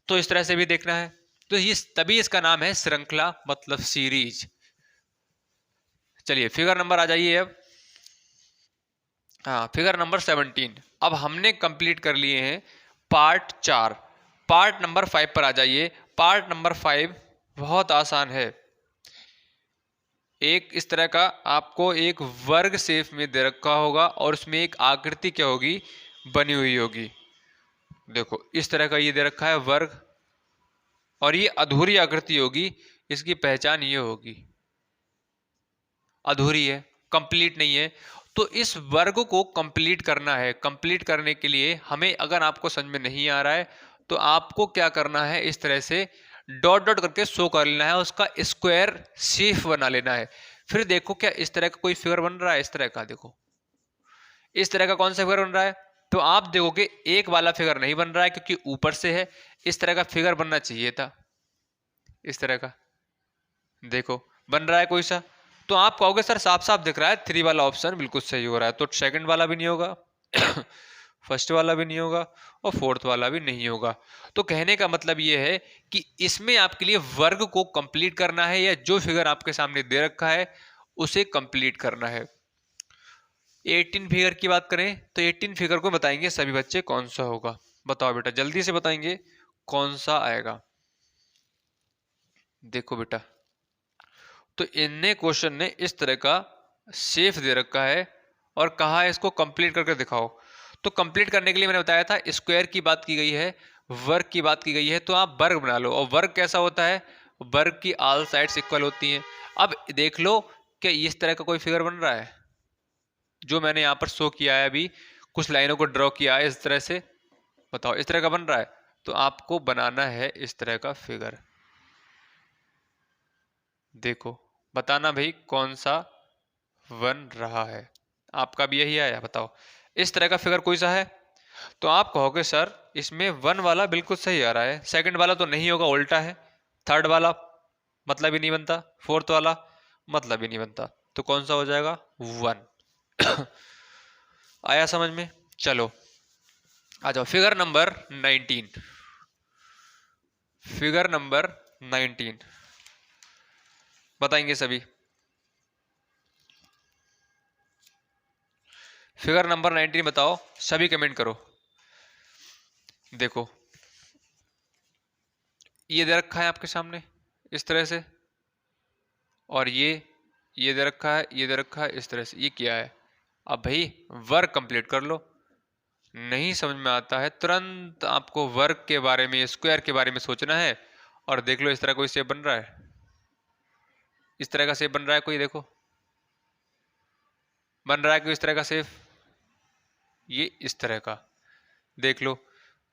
तो इस तरह से भी देखना है। तो ये तभी इसका नाम है श्रृंखला, मतलब सीरीज। चलिए फिगर नंबर आ जाइए अब, हाँ फिगर नंबर 17। अब हमने कंप्लीट कर लिए हैं पार्ट 4। पार्ट नंबर 5 पर आ जाइए। पार्ट नंबर 5 बहुत आसान है। एक इस तरह का आपको एक वर्ग शेप में दे रखा होगा और उसमें एक आकृति क्या होगी, बनी हुई होगी। देखो इस तरह का ये दे रखा है वर्ग, और ये अधूरी आकृति होगी। इसकी पहचान ये होगी, अधूरी है, कंप्लीट नहीं है। तो इस वर्ग को कंप्लीट करना है। कंप्लीट करने के लिए हमें, अगर आपको समझ में नहीं आ रहा है तो आपको क्या करना है, इस तरह से डॉट डॉट करके शो कर लेना है, उसका स्क्वायर शेप बना लेना है। फिर देखो क्या इस तरह का कोई फिगर बन रहा है, इस तरह का देखो, इस तरह का कौन सा फिगर बन रहा है। तो आप देखोगे एक वाला फिगर नहीं बन रहा है क्योंकि ऊपर से है। इस तरह का फिगर बनना चाहिए था, इस तरह का देखो बन रहा है कोई सा। तो आप कहोगे सर साफ साफ दिख रहा है 3 वाला ऑप्शन बिल्कुल सही हो रहा है। तो सेकंड वाला भी नहीं होगा, फर्स्ट वाला भी नहीं होगा, और फोर्थ वाला भी नहीं होगा। तो कहने का मतलब ये है कि इसमें आपके लिए वर्ग को कंप्लीट करना है, या जो फिगर आपके सामने दे रखा है उसे कंप्लीट करना है। 18 फिगर की बात करें तो 18 फिगर को बताएंगे सभी बच्चे कौन सा होगा। बताओ बेटा जल्दी से बताएंगे कौन सा आएगा। देखो बेटा, तो इनने क्वेश्चन ने इस तरह का शेप दे रखा है और कहा है इसको कंप्लीट करके दिखाओ। तो कंप्लीट करने के लिए मैंने बताया था स्क्वायर की बात की गई है, वर्ग की बात की गई है, तो आप वर्ग बना लो। और वर्ग कैसा होता है, वर्ग की ऑल साइड्स इक्वल होती हैं। अब देख लो कि इस तरह का कोई फिगर बन रहा है जो मैंने यहाँ पर शो किया है, अभी कुछ लाइनों को ड्रॉ किया है इस तरह से। बताओ इस तरह का बन रहा है, तो आपको बनाना है इस तरह का फिगर। देखो बताना भाई कौन सा बन रहा है। आपका भी यही आया, बताओ इस तरह का फिगर कोई सा है। तो आप कहोगे सर इसमें 1 वाला बिल्कुल सही आ रहा है, सेकंड वाला तो नहीं होगा, उल्टा है, थर्ड वाला मतलब ही नहीं बनता, फोर्थ वाला मतलब ही नहीं बनता, तो कौन सा हो जाएगा 1। आया समझ में। चलो आ जाओ फिगर नंबर 19। फिगर नंबर 19 बताएंगे सभी। फिगर नंबर 19 बताओ, सभी कमेंट करो। देखो ये दे रखा है आपके सामने इस तरह से, और ये दे रखा है, ये दे रखा है इस तरह से। ये क्या है, अब भाई वर्क कंप्लीट कर लो। नहीं समझ में आता है तुरंत आपको वर्क के बारे में, स्क्वायर के बारे में सोचना है। और देख लो इस तरह कोई शेप बन रहा है, इस तरह का शेप बन रहा है कोई, देखो बन रहा है कि इस तरह का शेप, ये इस तरह का देख लो।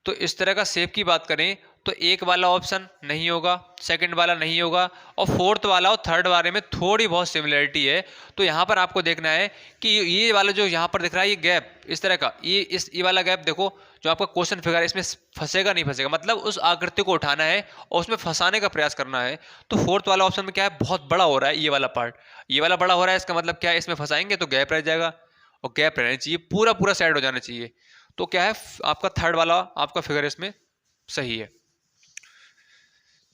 तो इस तरह का शेप की बात करें तो एक वाला ऑप्शन नहीं होगा, सेकंड वाला नहीं होगा, और फोर्थ वाला और थर्ड वाले में थोड़ी बहुत सिमिलरिटी है। तो यहाँ पर आपको देखना है कि ये वाला जो यहाँ पर दिख रहा है ये गैप इस तरह का, ये वाला गैप देखो जो आपका क्वेश्चन फिगर है, इसमें फंसेगा नहीं फंसेगा, मतलब उस आकृति को उठाना है और उसमें फंसाने का प्रयास करना है। तो फोर्थ वाला ऑप्शन में क्या है, बहुत बड़ा हो रहा है ये वाला पार्ट, ये वाला बड़ा हो रहा है, इसका मतलब क्या है, इसमें फंसाएंगे तो गैप रह जाएगा, और गैप रहना चाहिए, पूरा पूरा साइड हो जाना चाहिए। तो क्या है, आपका थर्ड वाला आपका फिगर इसमें सही है।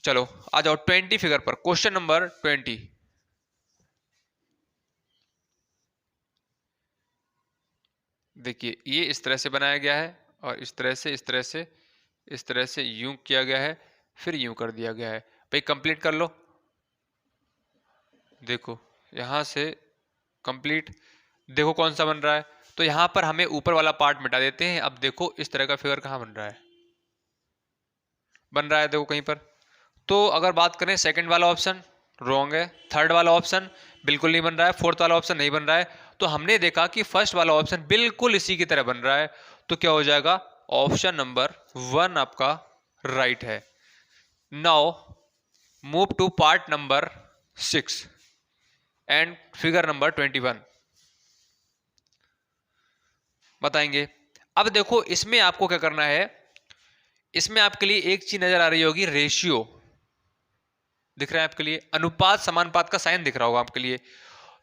चलो आ जाओ 20 फिगर पर, क्वेश्चन नंबर 20। देखिए ये इस तरह से बनाया गया है और इस तरह से, इस तरह से, इस तरह से यूं किया गया है, फिर यूं कर दिया गया है। भाई कंप्लीट कर लो, देखो यहां से कंप्लीट, देखो कौन सा बन रहा है। तो यहां पर हमें ऊपर वाला पार्ट मिटा देते हैं। अब देखो इस तरह का फिगर कहां बन रहा है, बन रहा है देखो कहीं पर। तो अगर बात करें सेकंड वाला ऑप्शन रॉन्ग है, थर्ड वाला ऑप्शन बिल्कुल नहीं बन रहा है, फोर्थ वाला ऑप्शन नहीं बन रहा है। तो हमने देखा कि फर्स्ट वाला ऑप्शन बिल्कुल इसी की तरह बन रहा है। तो क्या हो जाएगा, ऑप्शन नंबर 1 आपका राइट है। Now move to part number 6 and figure number 21 बताएंगे। अब देखो इसमें आपको क्या करना है, इसमें आपके लिए एक चीज नजर आ रही होगी, रेशियो दिख रहा है आपके लिए, अनुपात समानुपात का साइन दिख रहा होगा आपके लिए।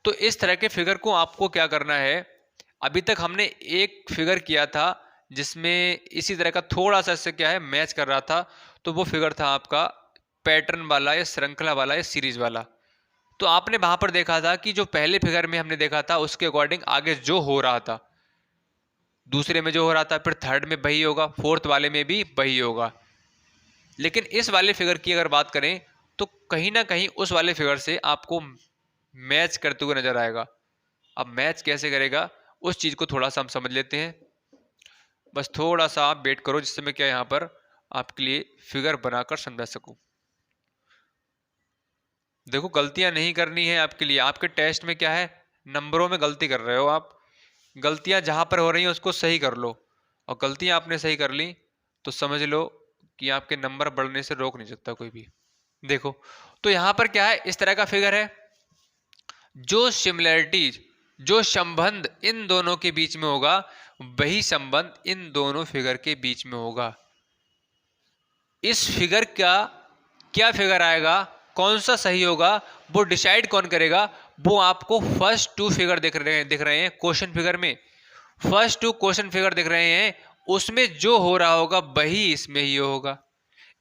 तो इस तरह के फिगर को आपको क्या करना है, अभी तक हमने एक फिगर किया था जिसमें इसी तरह का थोड़ा सा इससे क्या है मैच कर रहा था। तो वो फिगर था आपका पैटर्न वाला या श्रृंखला वाला या सीरीज वाला। तो आपने वहां पर देखा था कि जो पहले फिगर में हमने देखा था उसके अकॉर्डिंग आगे जो हो रहा था, दूसरे में जो हो रहा था, फिर थर्ड में वही होगा, फोर्थ वाले में भी वही होगा। लेकिन इस वाले फिगर की अगर बात करें तो कहीं ना कहीं उस वाले फिगर से आपको मैच करते हुए नजर आएगा। अब मैच कैसे करेगा उस चीज को थोड़ा सा हम समझ लेते हैं, बस थोड़ा सा आप वेट करो जिससे मैं क्या यहाँ पर आपके लिए फिगर बनाकर समझा सकूं। देखो गलतियां नहीं करनी है आपके लिए, आपके टेस्ट में क्या है, नंबरों में गलती कर रहे हो आप, गलतियां जहां पर हो रही हैं उसको सही कर लो, और गलतियां आपने सही कर ली तो समझ लो कि आपके नंबर बढ़ने से रोक नहीं सकता कोई भी। देखो तो यहां पर क्या है, इस तरह का फिगर है, जो सिमिलरिटीज, जो संबंध इन दोनों के बीच में होगा वही संबंध इन दोनों फिगर के बीच में होगा। इस फिगर का क्या फिगर आएगा, कौन सा सही होगा, वो डिसाइड कौन करेगा, वो आपको फर्स्ट 2 फिगर दिख रहे हैं क्वेश्चन फिगर में, फर्स्ट 2 क्वेश्चन फिगर दिख रहे हैं, उसमें जो हो रहा होगा वही इसमें ही होगा।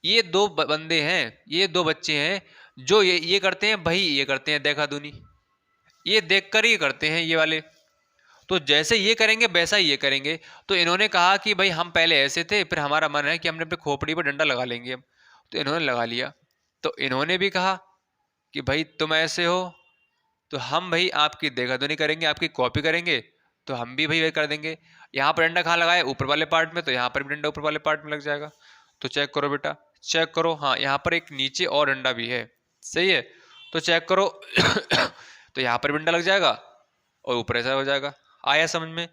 ये दो बंदे हैं, ये दो बच्चे हैं, जो ये करते हैं वही ये करते हैं, देखा दूनी, ये देखकर ही करते हैं ये वाले। तो जैसे ये करेंगे वैसा ही ये करेंगे। तो इन्होंने कहा कि भाई हम पहले ऐसे थे, फिर हमारा मन है कि हमने अपने खोपड़ी पर डंडा लगा लेंगे हम, तो इन्होंने लगा लिया। तो इन्होंने भी कहा कि भाई तुम ऐसे हो तो हम भाई आपकी देखा-दुनी करेंगे, आपकी कॉपी करेंगे, तो हम भी भाई वही कर देंगे। यहाँ पर डंडा कहाँ लगाया, ऊपर वाले पार्ट में, तो यहाँ पर भी डंडा ऊपर वाले पार्ट में लग जाएगा। तो चेक करो बेटा, चेक करो, हाँ यहाँ पर एक नीचे और डंडा भी है, सही है, तो चेक करो तो यहाँ पर भी डंडा लग जाएगा और ऊपर ऐसा हो जाएगा। आया समझ में,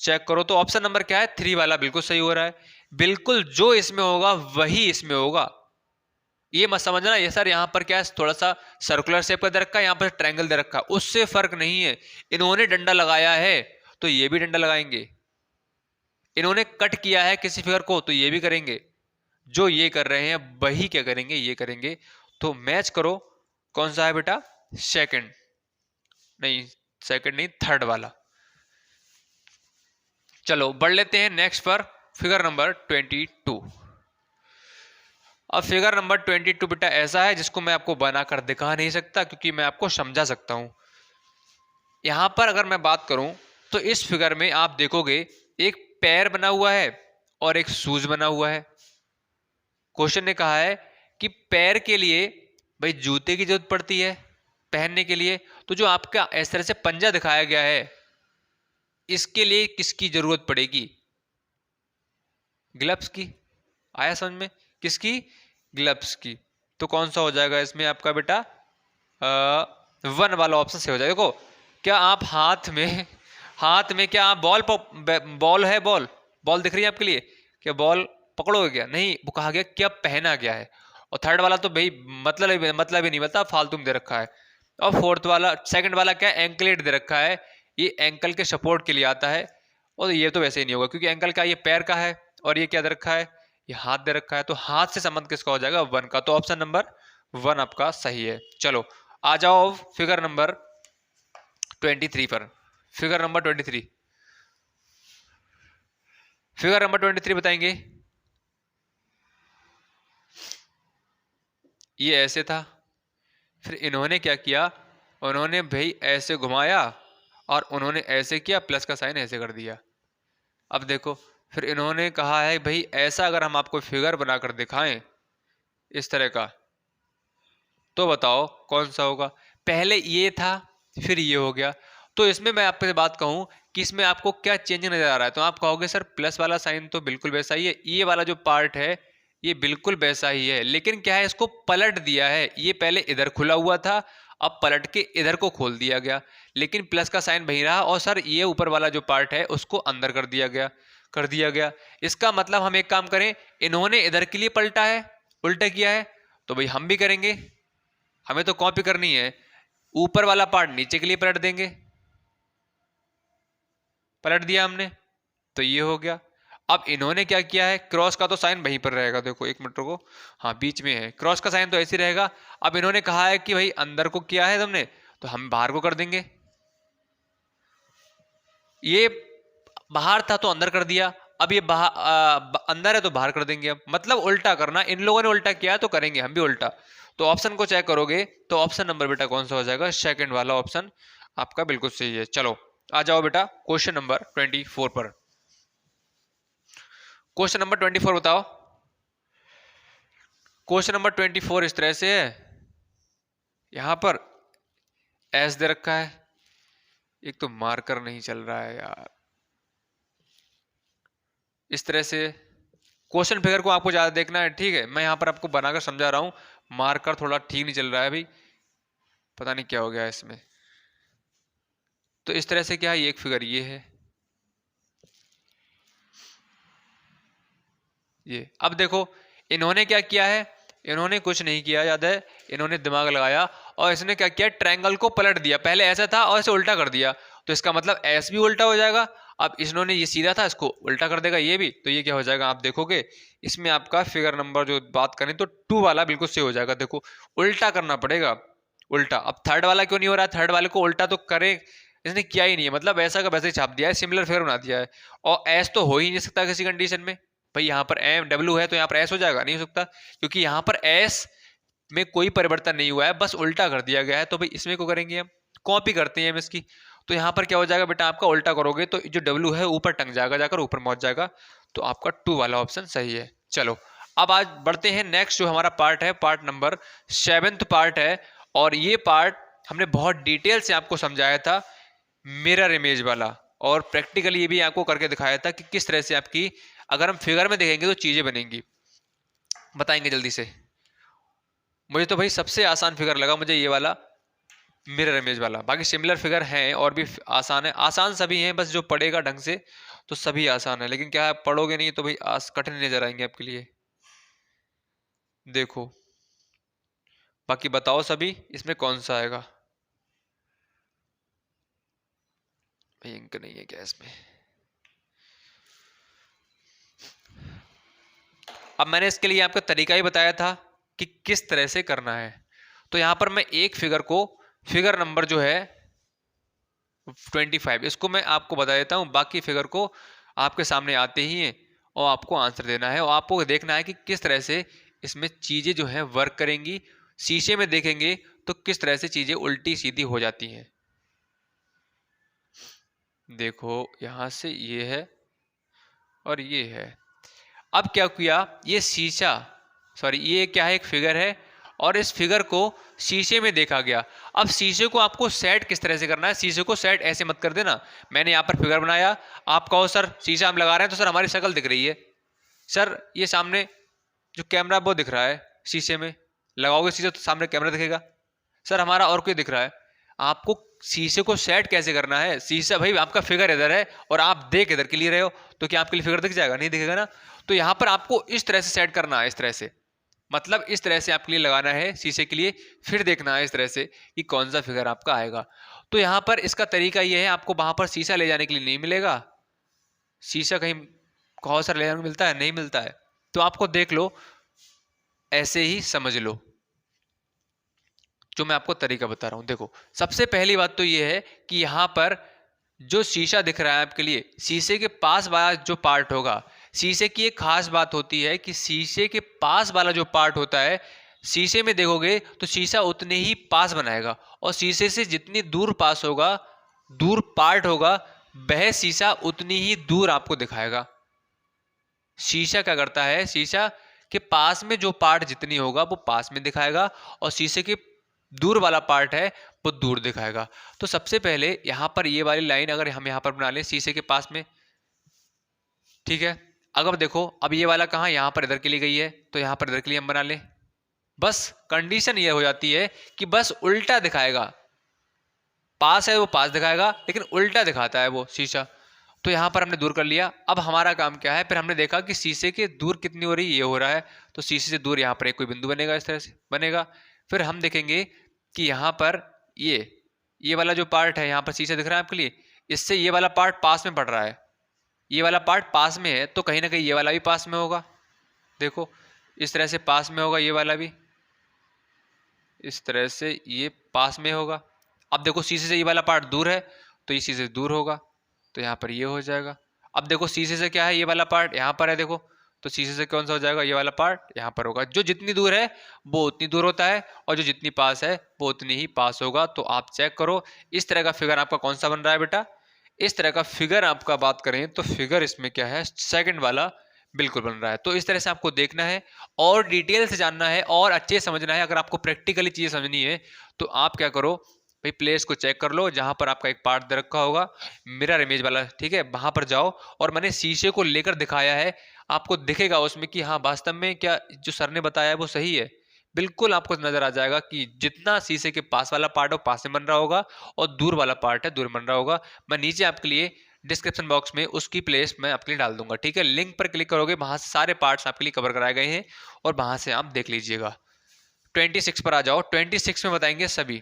चेक करो। तो ऑप्शन नंबर क्या है, 3 वाला बिल्कुल सही हो रहा है, बिल्कुल जो इसमें होगा वही इसमें होगा। ये मत समझना ये सर यहाँ पर क्या है, थोड़ा सा सर्कुलर शेप का दे रखा है, यहाँ पर ट्रायंगल दे रखा है, उससे फर्क नहीं है। इन्होंने डंडा लगाया है तो ये भी डंडा लगाएंगे, इन्होंने कट किया है किसी फिगर को तो ये भी करेंगे, जो ये कर रहे हैं वही क्या करेंगे, ये करेंगे। तो मैच करो, कौन सा है बेटा, सेकंड नहीं, सेकंड नहीं, थर्ड वाला। चलो बढ़ लेते हैं नेक्स्ट पर, फिगर नंबर 22। अब फिगर नंबर 22 बेटा ऐसा है जिसको मैं आपको बनाकर दिखा नहीं सकता क्योंकि मैं आपको समझा सकता हूं। यहां पर अगर मैं बात करूं तो इस फिगर में आप देखोगे एक पैर बना हुआ है और एक शूज बना हुआ है। क्वेश्चन ने कहा है कि पैर के लिए भाई जूते की जरूरत पड़ती है पहनने के लिए, तो जो आपका इस तरह से पंजा दिखाया गया है इसके लिए किसकी जरूरत पड़ेगी, ग्लव्स की। आया समझ में, किसकी, ग्लव्स की। तो कौन सा हो जाएगा इसमें आपका बेटा, 1 वाला ऑप्शन से हो जाएगा। देखो क्या आप हाथ में हाथ में क्या बॉल बॉल है, बॉल बॉल दिख रही है आपके लिए, क्या बॉल पकड़ोगे क्या? नहीं, वो कहा गया क्या पहना गया है। और थर्ड वाला तो भाई मतलब ही नहीं बता, फालतू में दे रखा है। और फोर्थ वाला, सेकंड वाला क्या है, एंकलेट दे रखा है, ये एंकल के सपोर्ट के लिए आता है। और ये तो वैसे ही नहीं होगा क्योंकि एंकल का ये पैर का है, और ये क्या दे रखा है, ये हाथ दे रखा है। तो हाथ से संबंध किसका हो जाएगा, वन का। तो ऑप्शन नंबर वन आपका सही है। चलो आ जाओ फिगर नंबर 23 पर। फिगर नंबर 23, फिगर नंबर 23 बताएंगे। ये ऐसे था, फिर इन्होंने क्या किया, उन्होंने भाई ऐसे घुमाया और उन्होंने ऐसे किया, प्लस का साइन ऐसे कर दिया। अब देखो, फिर इन्होंने कहा है भाई ऐसा अगर हम आपको फिगर बनाकर दिखाएं इस तरह का, तो बताओ कौन सा होगा। पहले ये था, फिर ये हो गया। तो इसमें मैं आपसे बात कहूं कि इसमें आपको क्या चेंज नजर आ रहा है, तो आप कहोगे सर प्लस वाला साइन तो बिल्कुल वैसा ही है, ये वाला जो पार्ट है ये बिल्कुल वैसा ही है, लेकिन क्या है इसको पलट दिया है। ये पहले इधर खुला हुआ था, अब पलट के इधर को खोल दिया गया, लेकिन प्लस का साइन वही रहा। और सर ये ऊपर वाला जो पार्ट है उसको अंदर कर दिया गया, कर दिया गया। इसका मतलब हम एक काम करें, इन्होंने इधर के लिए पलटा है, उल्टा किया है, तो भाई हम भी करेंगे। हमें तो कॉपी करनी है, ऊपर वाला पार्ट नीचे के लिए पलट देंगे, पलट दिया हमने, तो ये हो गया। अब इन्होंने क्या किया है, क्रॉस का तो साइन वहीं पर रहेगा, देखो एक मिनट रुको, हाँ बीच में है, क्रॉस का साइन तो ऐसे ही रहेगा। अब इन्होंने कहा है कि भाई अंदर को किया है तुमने, तो हम बाहर को कर देंगे। ये बाहर था तो अंदर कर दिया, अब ये अंदर है तो बाहर कर देंगे। अब मतलब उल्टा करना, इन लोगों ने उल्टा किया तो करेंगे हम भी उल्टा। तो ऑप्शन को चेक करोगे तो ऑप्शन नंबर बेटा कौन सा हो जाएगा, सेकंड वाला ऑप्शन आपका बिल्कुल सही है। चलो आ जाओ बेटा क्वेश्चन नंबर 24 पर। क्वेश्चन नंबर 24 बताओ। क्वेश्चन नंबर 24 इस तरह से है, यहां पर एस दे रखा है, एक तो मार्कर नहीं चल रहा है यार, इस तरह से। क्वेश्चन फिगर को आपको ज्यादा देखना है, ठीक है, मैं यहां पर आपको बनाकर समझा रहा हूं। मार्कर थोड़ा ठीक नहीं चल रहा है अभी, पता नहीं क्या हो गया इसमें। तो इस तरह से क्या है, एक फिगर ये है, ये। अब देखो इन्होंने क्या किया है, इन्होंने कुछ नहीं किया, याद है, इन्होंने दिमाग लगाया और इसने क्या किया, ट्रायंगल को पलट दिया, पहले ऐसा था और इसे उल्टा कर दिया, तो इसका मतलब एस भी उल्टा हो जाएगा। अब इन्होंने ये सीधा था, इसको उल्टा कर देगा ये भी, तो ये क्या हो जाएगा आप देखोगे, इसमें आपका फिगर नंबर जो बात करें तो 2 वाला बिल्कुल सही हो जाएगा। देखो उल्टा करना पड़ेगा, उल्टा। अब थर्ड वाला क्यों नहीं हो रहा है, थर्ड वाले को उल्टा तो करे, इसने किया ही नहीं है, मतलब ऐसा का वैसे ही छाप दिया है, सिमिलर फिगर बना दिया है। और एस तो हो ही नहीं सकता किसी कंडीशन में, भाई यहाँ पर एम डब्ल्यू है तो यहाँ पर एस हो जाएगा, नहीं हो सकता, क्योंकि यहाँ पर एस में कोई परिवर्तन नहीं हुआ है, बस उल्टा कर दिया गया है। तो भाई इसमें को करेंगे हम, कॉपी करते हैं हम इसकी। तो यहाँ पर क्या हो जाएगा बेटा, आपका उल्टा करोगे तो जो डब्ल्यू है ऊपर टंग जाएगा, जाकर ऊपर पहुंच जाएगा। तो आपका 2 वाला ऑप्शन सही है। चलो अब आज बढ़ते हैं नेक्स्ट, जो हमारा पार्ट है, पार्ट नंबर 7th पार्ट है। और ये पार्ट हमने बहुत डिटेल से आपको समझाया था, मिरर इमेज वाला, और प्रैक्टिकली ये भी आपको करके दिखाया था कि किस तरह से आपकी, अगर हम फिगर में देखेंगे तो चीजें बनेंगी। बताएंगे जल्दी से। मुझे तो भाई सबसे आसान फिगर लगा मुझे ये वाला, मिरर इमेज वाला। बाकी सिमिलर फिगर हैं और भी आसान है, आसान सभी हैं, बस जो पढ़ेगा ढंग से तो सभी आसान है, लेकिन क्या है पढ़ोगे नहीं तो भाई कठिन नजर आएंगे आपके लिए। देखो बाकी बताओ सभी, इसमें कौन सा आएगा, भाई अंक नहीं है क्या इसमें। अब मैंने इसके लिए आपको तरीका ही बताया था कि किस तरह से करना है। तो यहां पर मैं एक फिगर को, फिगर नंबर जो है 25, इसको मैं आपको बता देता हूं, बाकी फिगर को आपके सामने आते ही हैं और आपको आंसर देना है, और आपको देखना है कि किस तरह से इसमें चीजें जो है वर्क करेंगी। शीशे में देखेंगे तो किस तरह से चीजें उल्टी सीधी हो जाती हैं। देखो यहां से ये है और ये है। अब क्या किया, ये शीशा, सॉरी ये क्या है, एक फिगर है और इस फिगर को शीशे में देखा गया। अब शीशे को आपको सेट किस तरह से करना है, शीशे को सेट ऐसे मत कर देना, मैंने यहाँ पर फिगर बनाया, आप कहो सर शीशा हम लगा रहे हैं तो सर हमारी शक्ल दिख रही है, सर ये सामने जो कैमरा वो दिख रहा है, शीशे में लगाओगे शीशे तो सामने कैमरा दिखेगा, सर हमारा और कोई दिख रहा है। आपको शीशे को सेट कैसे करना है, शीशा भाई आपका फिगर इधर है और आप देख इधर के लिए रहे हो, तो क्या आपके लिए फिगर दिख जाएगा? नहीं दिखेगा ना। तो यहां पर आपको इस तरह से सेट करना है, इस तरह से, मतलब इस तरह से आपके लिए लगाना है शीशे के लिए, फिर देखना है इस तरह से कि कौन सा फिगर आपका आएगा। तो यहाँ पर इसका तरीका ये है, आपको वहां पर शीशा ले जाने के लिए नहीं मिलेगा, शीशा कहीं बहुत सारा ले जाने को मिलता है, नहीं मिलता है, तो आपको देख लो, ऐसे ही समझ लो जो मैं आपको तरीका बता रहा हूं। देखो सबसे पहली बात तो ये है कि यहां पर जो शीशा दिख रहा है आपके लिए, शीशे के पास वाला जो पार्ट होगा, शीशे की एक खास बात होती है कि शीशे के पास वाला जो पार्ट होता है, शीशे में देखोगे तो शीशा उतने ही पास बनाएगा, और शीशे से जितनी दूर पास होगा, दूर पार्ट होगा, वह शीशा उतनी ही दूर आपको दिखाएगा। शीशा क्या करता है, शीशा के पास में जो पार्ट जितनी होगा वो पास में दिखाएगा, और शीशे के दूर वाला पार्ट है वो दूर दिखाएगा। तो सबसे पहले यहां पर ये वाली लाइन अगर हम यहां पर बना लें शीशे के पास में, ठीक है। अगर देखो अब ये वाला कहां, यहां पर इधर के लिए गई है, तो यहां पर इधर के लिए हम बना लें। बस कंडीशन ये हो जाती है कि बस उल्टा दिखाएगा, पास है वो पास दिखाएगा लेकिन उल्टा दिखाता है वो शीशा। तो यहां पर हमने दूर कर लिया। अब हमारा काम क्या है, फिर हमने देखा कि शीशे के दूर कितनी हो रही है, ये हो रहा है, तो शीशे से दूर यहां पर एक कोई बिंदु बनेगा, इस तरह से बनेगा। फिर हम देखेंगे कि यहां पर ये वाला जो पार्ट है, यहां पर शीशा दिख रहा है आपके लिए, इससे ये वाला पार्ट पास में पड़ रहा है, ये वाला पार्ट पास में है, तो कहीं ना कहीं ये वाला भी पास में होगा। देखो इस तरह से पास में होगा, ये वाला भी इस तरह से ये पास में होगा। अब देखो शीशे से ये वाला पार्ट दूर है, तो ये शीशे से दूर होगा, तो यहाँ पर ये हो जाएगा। अब देखो शीशे से क्या है, ये वाला पार्ट यहाँ पर है, देखो तो शीशे से कौन सा हो जाएगा, ये वाला पार्ट यहाँ पर होगा। जो जितनी दूर है वो उतनी दूर होता है, और जो जितनी पास है वो उतनी ही पास होगा। तो आप चेक करो इस तरह का फिगर आपका कौन सा बन रहा है बेटा, इस तरह का फिगर आपका बात करें तो फिगर इसमें क्या है, सेकंड वाला बिल्कुल बन रहा है। तो इस तरह से आपको देखना है और डिटेल से जानना है और अच्छे से समझना है। अगर आपको प्रैक्टिकली चीजें समझनी है तो आप क्या करो भाई, प्लेस को चेक कर लो, जहां पर आपका एक पार्ट दे रखा होगा मिरर इमेज वाला, ठीक है, वहां पर जाओ और मैंने शीशे को लेकर दिखाया है, आपको दिखेगा उसमें कि हाँ वास्तव में क्या जो सर ने बताया है वो सही है। बिल्कुल आपको नजर आ जाएगा कि जितना शीशे के पास वाला पार्ट हो पास में बन रहा होगा, और दूर वाला पार्ट है दूर बन रहा होगा। मैं नीचे आपके लिए डिस्क्रिप्शन बॉक्स में उसकी प्लेस मैं आपके लिए डाल दूंगा, ठीक है। लिंक पर क्लिक करोगे, वहां से सारे पार्ट्स आपके लिए कवर कराए गए हैं, और वहां से आप देख लीजिएगा। 26 पर आ जाओ, 26 में बताएंगे सभी।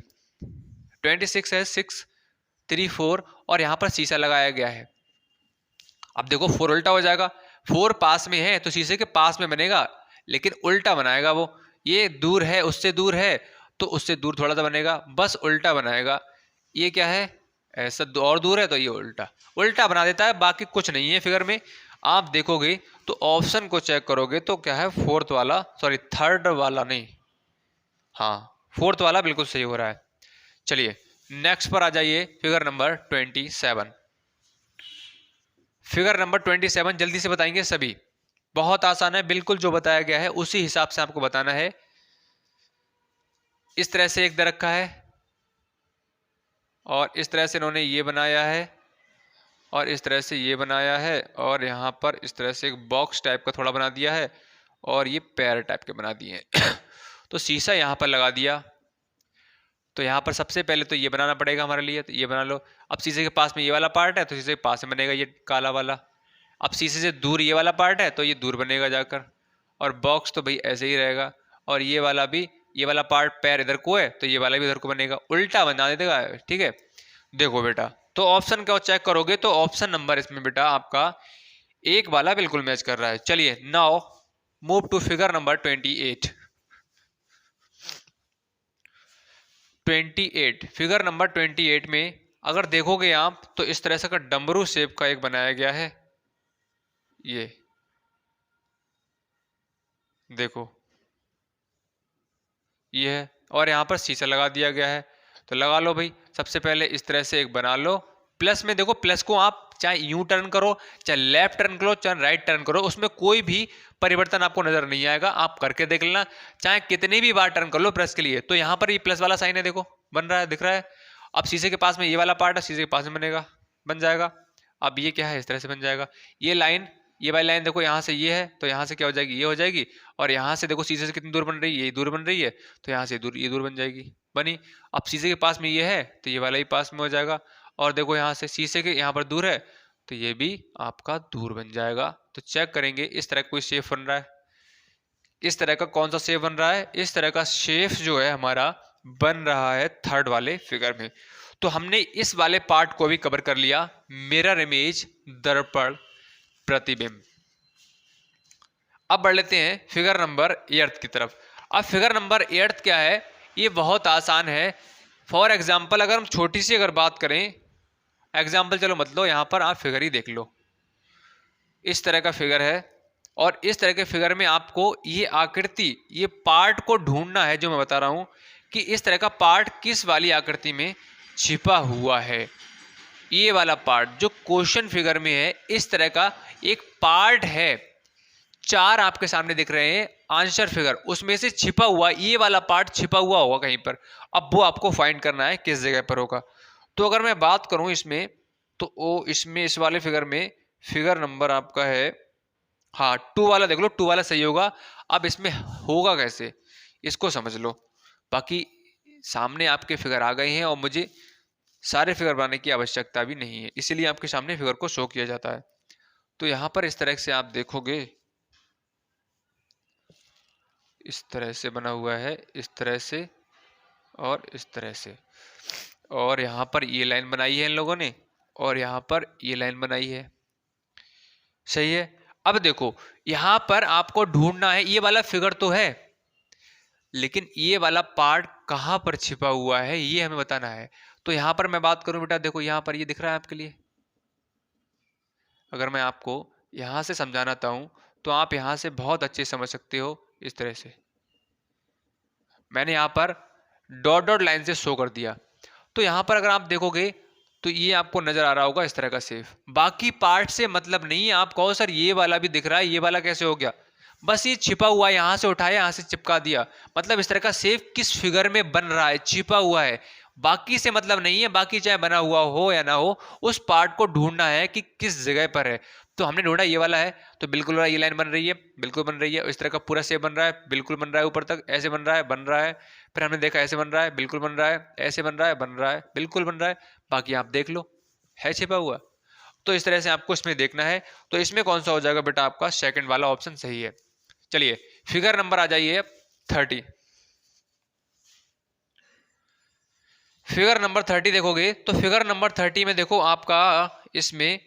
26 है 6 3 4, और यहां पर शीशा लगाया गया है। अब देखो 4 उल्टा हो जाएगा, 4 पास में है तो शीशे के पास में बनेगा, लेकिन उल्टा बनाएगा वो। ये दूर है, उससे दूर है, तो उससे दूर थोड़ा सा बनेगा, बस उल्टा बनाएगा। ये क्या है, ऐसा और दूर है तो ये उल्टा उल्टा बना देता है, बाकी कुछ नहीं है फिगर में। आप देखोगे तो ऑप्शन को चेक करोगे तो क्या है, फोर्थ वाला, सॉरी थर्ड वाला नहीं, हाँ फोर्थ वाला बिल्कुल सही हो रहा है। चलिए नेक्स्ट पर आ जाइए, फिगर नंबर 27। फिगर नंबर 27 जल्दी से बताएंगे सभी, बहुत आसान है, बिल्कुल जो बताया गया है उसी हिसाब से आपको बताना है। इस तरह से एक दे रखा है, और इस तरह से इन्होंने ये बनाया है, और इस तरह से ये बनाया है, और यहाँ पर इस तरह से एक बॉक्स टाइप का थोड़ा बना दिया है, और ये पैर टाइप के बना दिए हैं। तो शीशा यहाँ पर लगा दिया, तो यहाँ पर सबसे पहले तो ये बनाना पड़ेगा हमारे लिए, तो ये बना लो। अब शीशे के पास में ये वाला पार्ट है तो शीशे के पास में बनेगा ये काला वाला। अब शीशे से दूर ये वाला पार्ट है तो ये दूर बनेगा जाकर, और बॉक्स तो भाई ऐसे ही रहेगा, और ये वाला भी, ये वाला पार्ट पैर इधर को है तो ये वाला भी इधर को बनेगा, उल्टा बना देगा, ठीक है। देखो बेटा, तो ऑप्शन का चेक करोगे तो ऑप्शन नंबर इसमें बेटा आपका एक वाला बिल्कुल मैच कर रहा है। चलिए now move to figure number 28। 28 figure number 28 में अगर देखोगे आप तो इस तरह से का डमरू शेप का एक बनाया गया है, ये देखो ये है, और यहाँ पर शीशा लगा दिया गया है। तो लगा लो भाई, सबसे पहले इस तरह से एक बना लो। प्लस में देखो, प्लस को आप चाहे यूं टर्न करो, चाहे लेफ्ट टर्न करो, चाहे राइट टर्न करो, उसमें कोई भी परिवर्तन आपको नजर नहीं आएगा। आप करके देख लेना, चाहे कितनी भी बार टर्न कर लो प्लस के लिए। तो यहाँ पर ये प्लस वाला साइन है, देखो बन रहा है, दिख रहा है। अब शीशे के पास में ये वाला पार्ट है, शीशे के पास में बनेगा, बन जाएगा। अब ये क्या है, इस तरह से बन जाएगा। ये लाइन ये वाली लाइन देखो यहाँ से ये है, तो यहाँ से क्या हो जाएगी, ये हो जाएगी। और यहाँ से देखो शीशे से कितनी दूर बन रही है, ये दूर बन रही है, तो यहाँ से दूर, ये दूर बन जाएगी, बनी। अब शीशे के पास में ये है तो ये वाला ही पास में हो जाएगा। और देखो यहाँ से शीशे के यहाँ पर दूर है तो ये भी आपका दूर बन जाएगा। तो चेक करेंगे इस तरह कोई शेप बन रहा है। इस तरह का कौन सा शेप बन रहा है, इस तरह का शेप जो है हमारा बन रहा है थर्ड वाले फिगर में। तो हमने इस वाले पार्ट को भी कवर कर लिया, मिरर इमेज, दर्पण, प्रतिबिंब। अब बढ़ लेते हैं फिगर नंबर 8 की तरफ। अब फिगर नंबर 8 क्या है, ये बहुत आसान है। फॉर एग्जाम्पल अगर हम छोटी सी अगर बात करें, एग्जाम्पल चलो मत लो, यहां पर आप फिगर ही देख लो। इस तरह का फिगर है और इस तरह के फिगर में आपको ये आकृति, ये पार्ट को ढूंढना है जो मैं बता रहा हूं कि इस तरह का पार्ट किस वाली आकृति में छिपा हुआ है। ये वाला पार्ट जो क्वेश्चन फिगर में है, इस तरह का एक पार्ट है, 4 आपके सामने दिख रहे हैं आंसर फिगर, उसमें से छिपा हुआ ये वाला पार्ट छिपा हुआ होगा कहीं पर। अब वो आपको फाइंड करना है किस जगह पर होगा। तो अगर मैं बात करूं इसमें, तो ओ इसमें इस वाले फिगर में फिगर नंबर आपका है, हाँ 2 वाला देख लो, 2 वाला सही होगा। अब इसमें होगा कैसे, इसको समझ लो। बाकी सामने आपके फिगर आ गए हैं और मुझे सारे फिगर बनाने की आवश्यकता भी नहीं है, इसीलिए आपके सामने फिगर को शो किया जाता है। तो यहां पर इस तरह से आप देखोगे, इस तरह से बना हुआ है, इस तरह से और इस तरह से। और यहां पर ये लाइन बनाई है इन लोगों ने और यहां पर ये लाइन बनाई है, सही है। अब देखो यहां पर आपको ढूंढना है, ये वाला फिगर तो है लेकिन ये वाला पार्ट कहां पर छिपा हुआ है ये हमें बताना है। तो यहां पर मैं बात करूं बेटा, देखो यहां पर ये दिख रहा है आपके लिए। अगर मैं आपको यहां से समझाना चाहूं तो आप यहां से बहुत अच्छे समझ सकते हो। इस तरह से मैंने यहां पर डॉट डॉट लाइन से शो कर दिया। तो यहां पर अगर आप देखोगे तो ये आपको नजर आ रहा होगा इस तरह का सेफ। बाकी पार्ट से मतलब नहीं है। आप कहो सर ये वाला भी दिख रहा है, ये वाला कैसे हो गया, बस ये छिपा हुआ है, यहां से उठाया यहां से चिपका दिया। मतलब इस तरह का सेफ किस फिगर में बन रहा है, छिपा हुआ है, बाकी से मतलब नहीं है। बाकी चाहे बना हुआ हो या ना हो, उस पार्ट को ढूंढना है कि किस जगह पर है। तो हमने ढूंढा ये वाला है, तो बिल्कुल ये लाइन बन रही है, बिल्कुल बन रही है। इस तरह का पूरा सेप बन रहा है, बिल्कुल बन रहा है, ऊपर तक ऐसे बन रहा है, बन रहा है। फिर हमने देखा ऐसे बन रहा है, बिल्कुल बन रहा है, ऐसे बन रहा है, बन रहा है, बिल्कुल बन रहा है। बाकी आप देख लो है छिपा हुआ। तो इस तरह से आपको इसमें देखना है। तो इसमें कौन सा हो जाएगा बेटा, आपका सेकंड वाला ऑप्शन सही है। चलिए फिगर नंबर आ जाइए 30। फिगर नंबर 30 देखोगे तो फिगर नंबर 30 में देखो आपका इसमें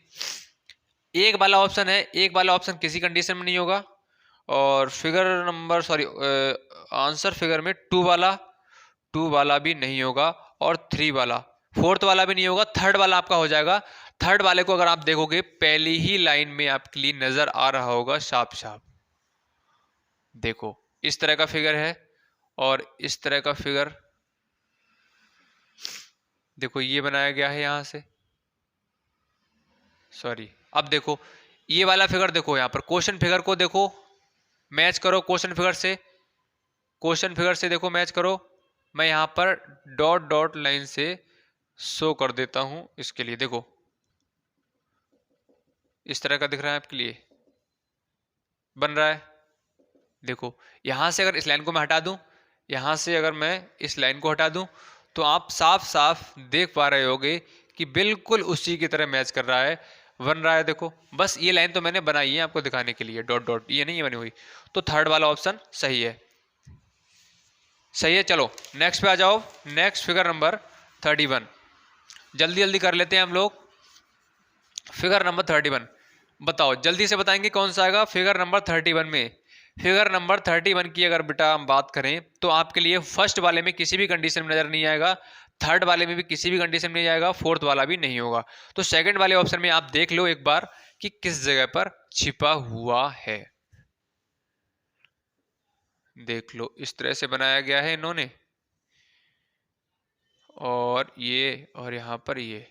एक वाला ऑप्शन है, एक वाला ऑप्शन किसी कंडीशन में नहीं होगा। और figure number sorry answer figure में 2 वाला भी नहीं होगा और 3 वाला, 4th वाला भी नहीं होगा, 3rd वाला आपका हो जाएगा। 3rd वाले को अगर आप देखोगे पहली ही लाइन में आपके लिए नजर आ रहा होगा साफ साफ। देखो इस तरह का फिगर है और इस तरह का फिगर देखो ये बनाया गया है यहां से, सॉरी। अब देखो ये वाला फिगर देखो, यहां पर क्वेश्चन फिगर को देखो, मैच करो क्वेश्चन फिगर से, क्वेश्चन फिगर से देखो मैच करो। मैं यहां पर डॉट डॉट लाइन से शो कर देता हूं इसके लिए। देखो इस तरह का दिख रहा है आपके लिए, बन रहा है। देखो यहां से अगर इस लाइन को मैं हटा दूं, यहां से अगर मैं इस लाइन को हटा दूं, तो आप साफ साफ देख पा रहे होगे कि बिल्कुल उसी की तरह मैच कर रहा है, बन रहा है। देखो बस ये लाइन तो मैंने बनाई है आपको दिखाने के लिए, डॉट डॉट, ये नहीं है बनी हुई। तो 3rd वाला ऑप्शन सही है, सही है। चलो नेक्स्ट पे आ जाओ। नेक्स्ट फिगर नंबर 31, जल्दी जल्दी कर लेते हैं हम लोग। फिगर नंबर 31 बताओ, जल्दी से बताएंगे कौन सा आएगा फिगर नंबर 31 में। फिगर नंबर 31 की अगर बेटा हम बात करें तो आपके लिए फर्स्ट वाले में किसी भी कंडीशन में नजर नहीं आएगा, 3rd वाले में भी किसी भी कंडीशन में नहीं आएगा, 4th वाला भी नहीं होगा। तो सेकंड वाले ऑप्शन में आप देख लो एक बार कि किस जगह पर छिपा हुआ है। देख लो इस तरह से बनाया गया है इन्होंने, और यहां पर ये,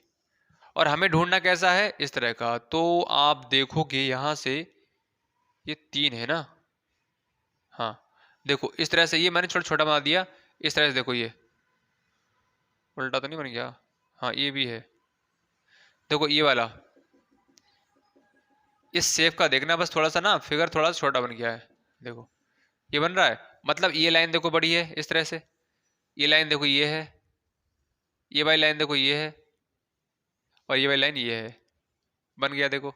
और हमें ढूंढना कैसा है, इस तरह का। तो आप देखोगे यहां से ये 3 है ना, हाँ देखो इस तरह से, ये मैंने छोटा छोटा बना दिया इस तरह से। देखो ये उल्टा तो नहीं बन गया, हाँ ये भी है। देखो ये वाला, इस शेप का देखना बस, थोड़ा सा ना फिगर थोड़ा सा छोटा बन गया है। देखो ये बन रहा है, मतलब ये लाइन देखो बड़ी है इस तरह से, ये लाइन देखो ये है, ये वाली लाइन देखो ये है, और ये वाली लाइन ये है। बन गया, देखो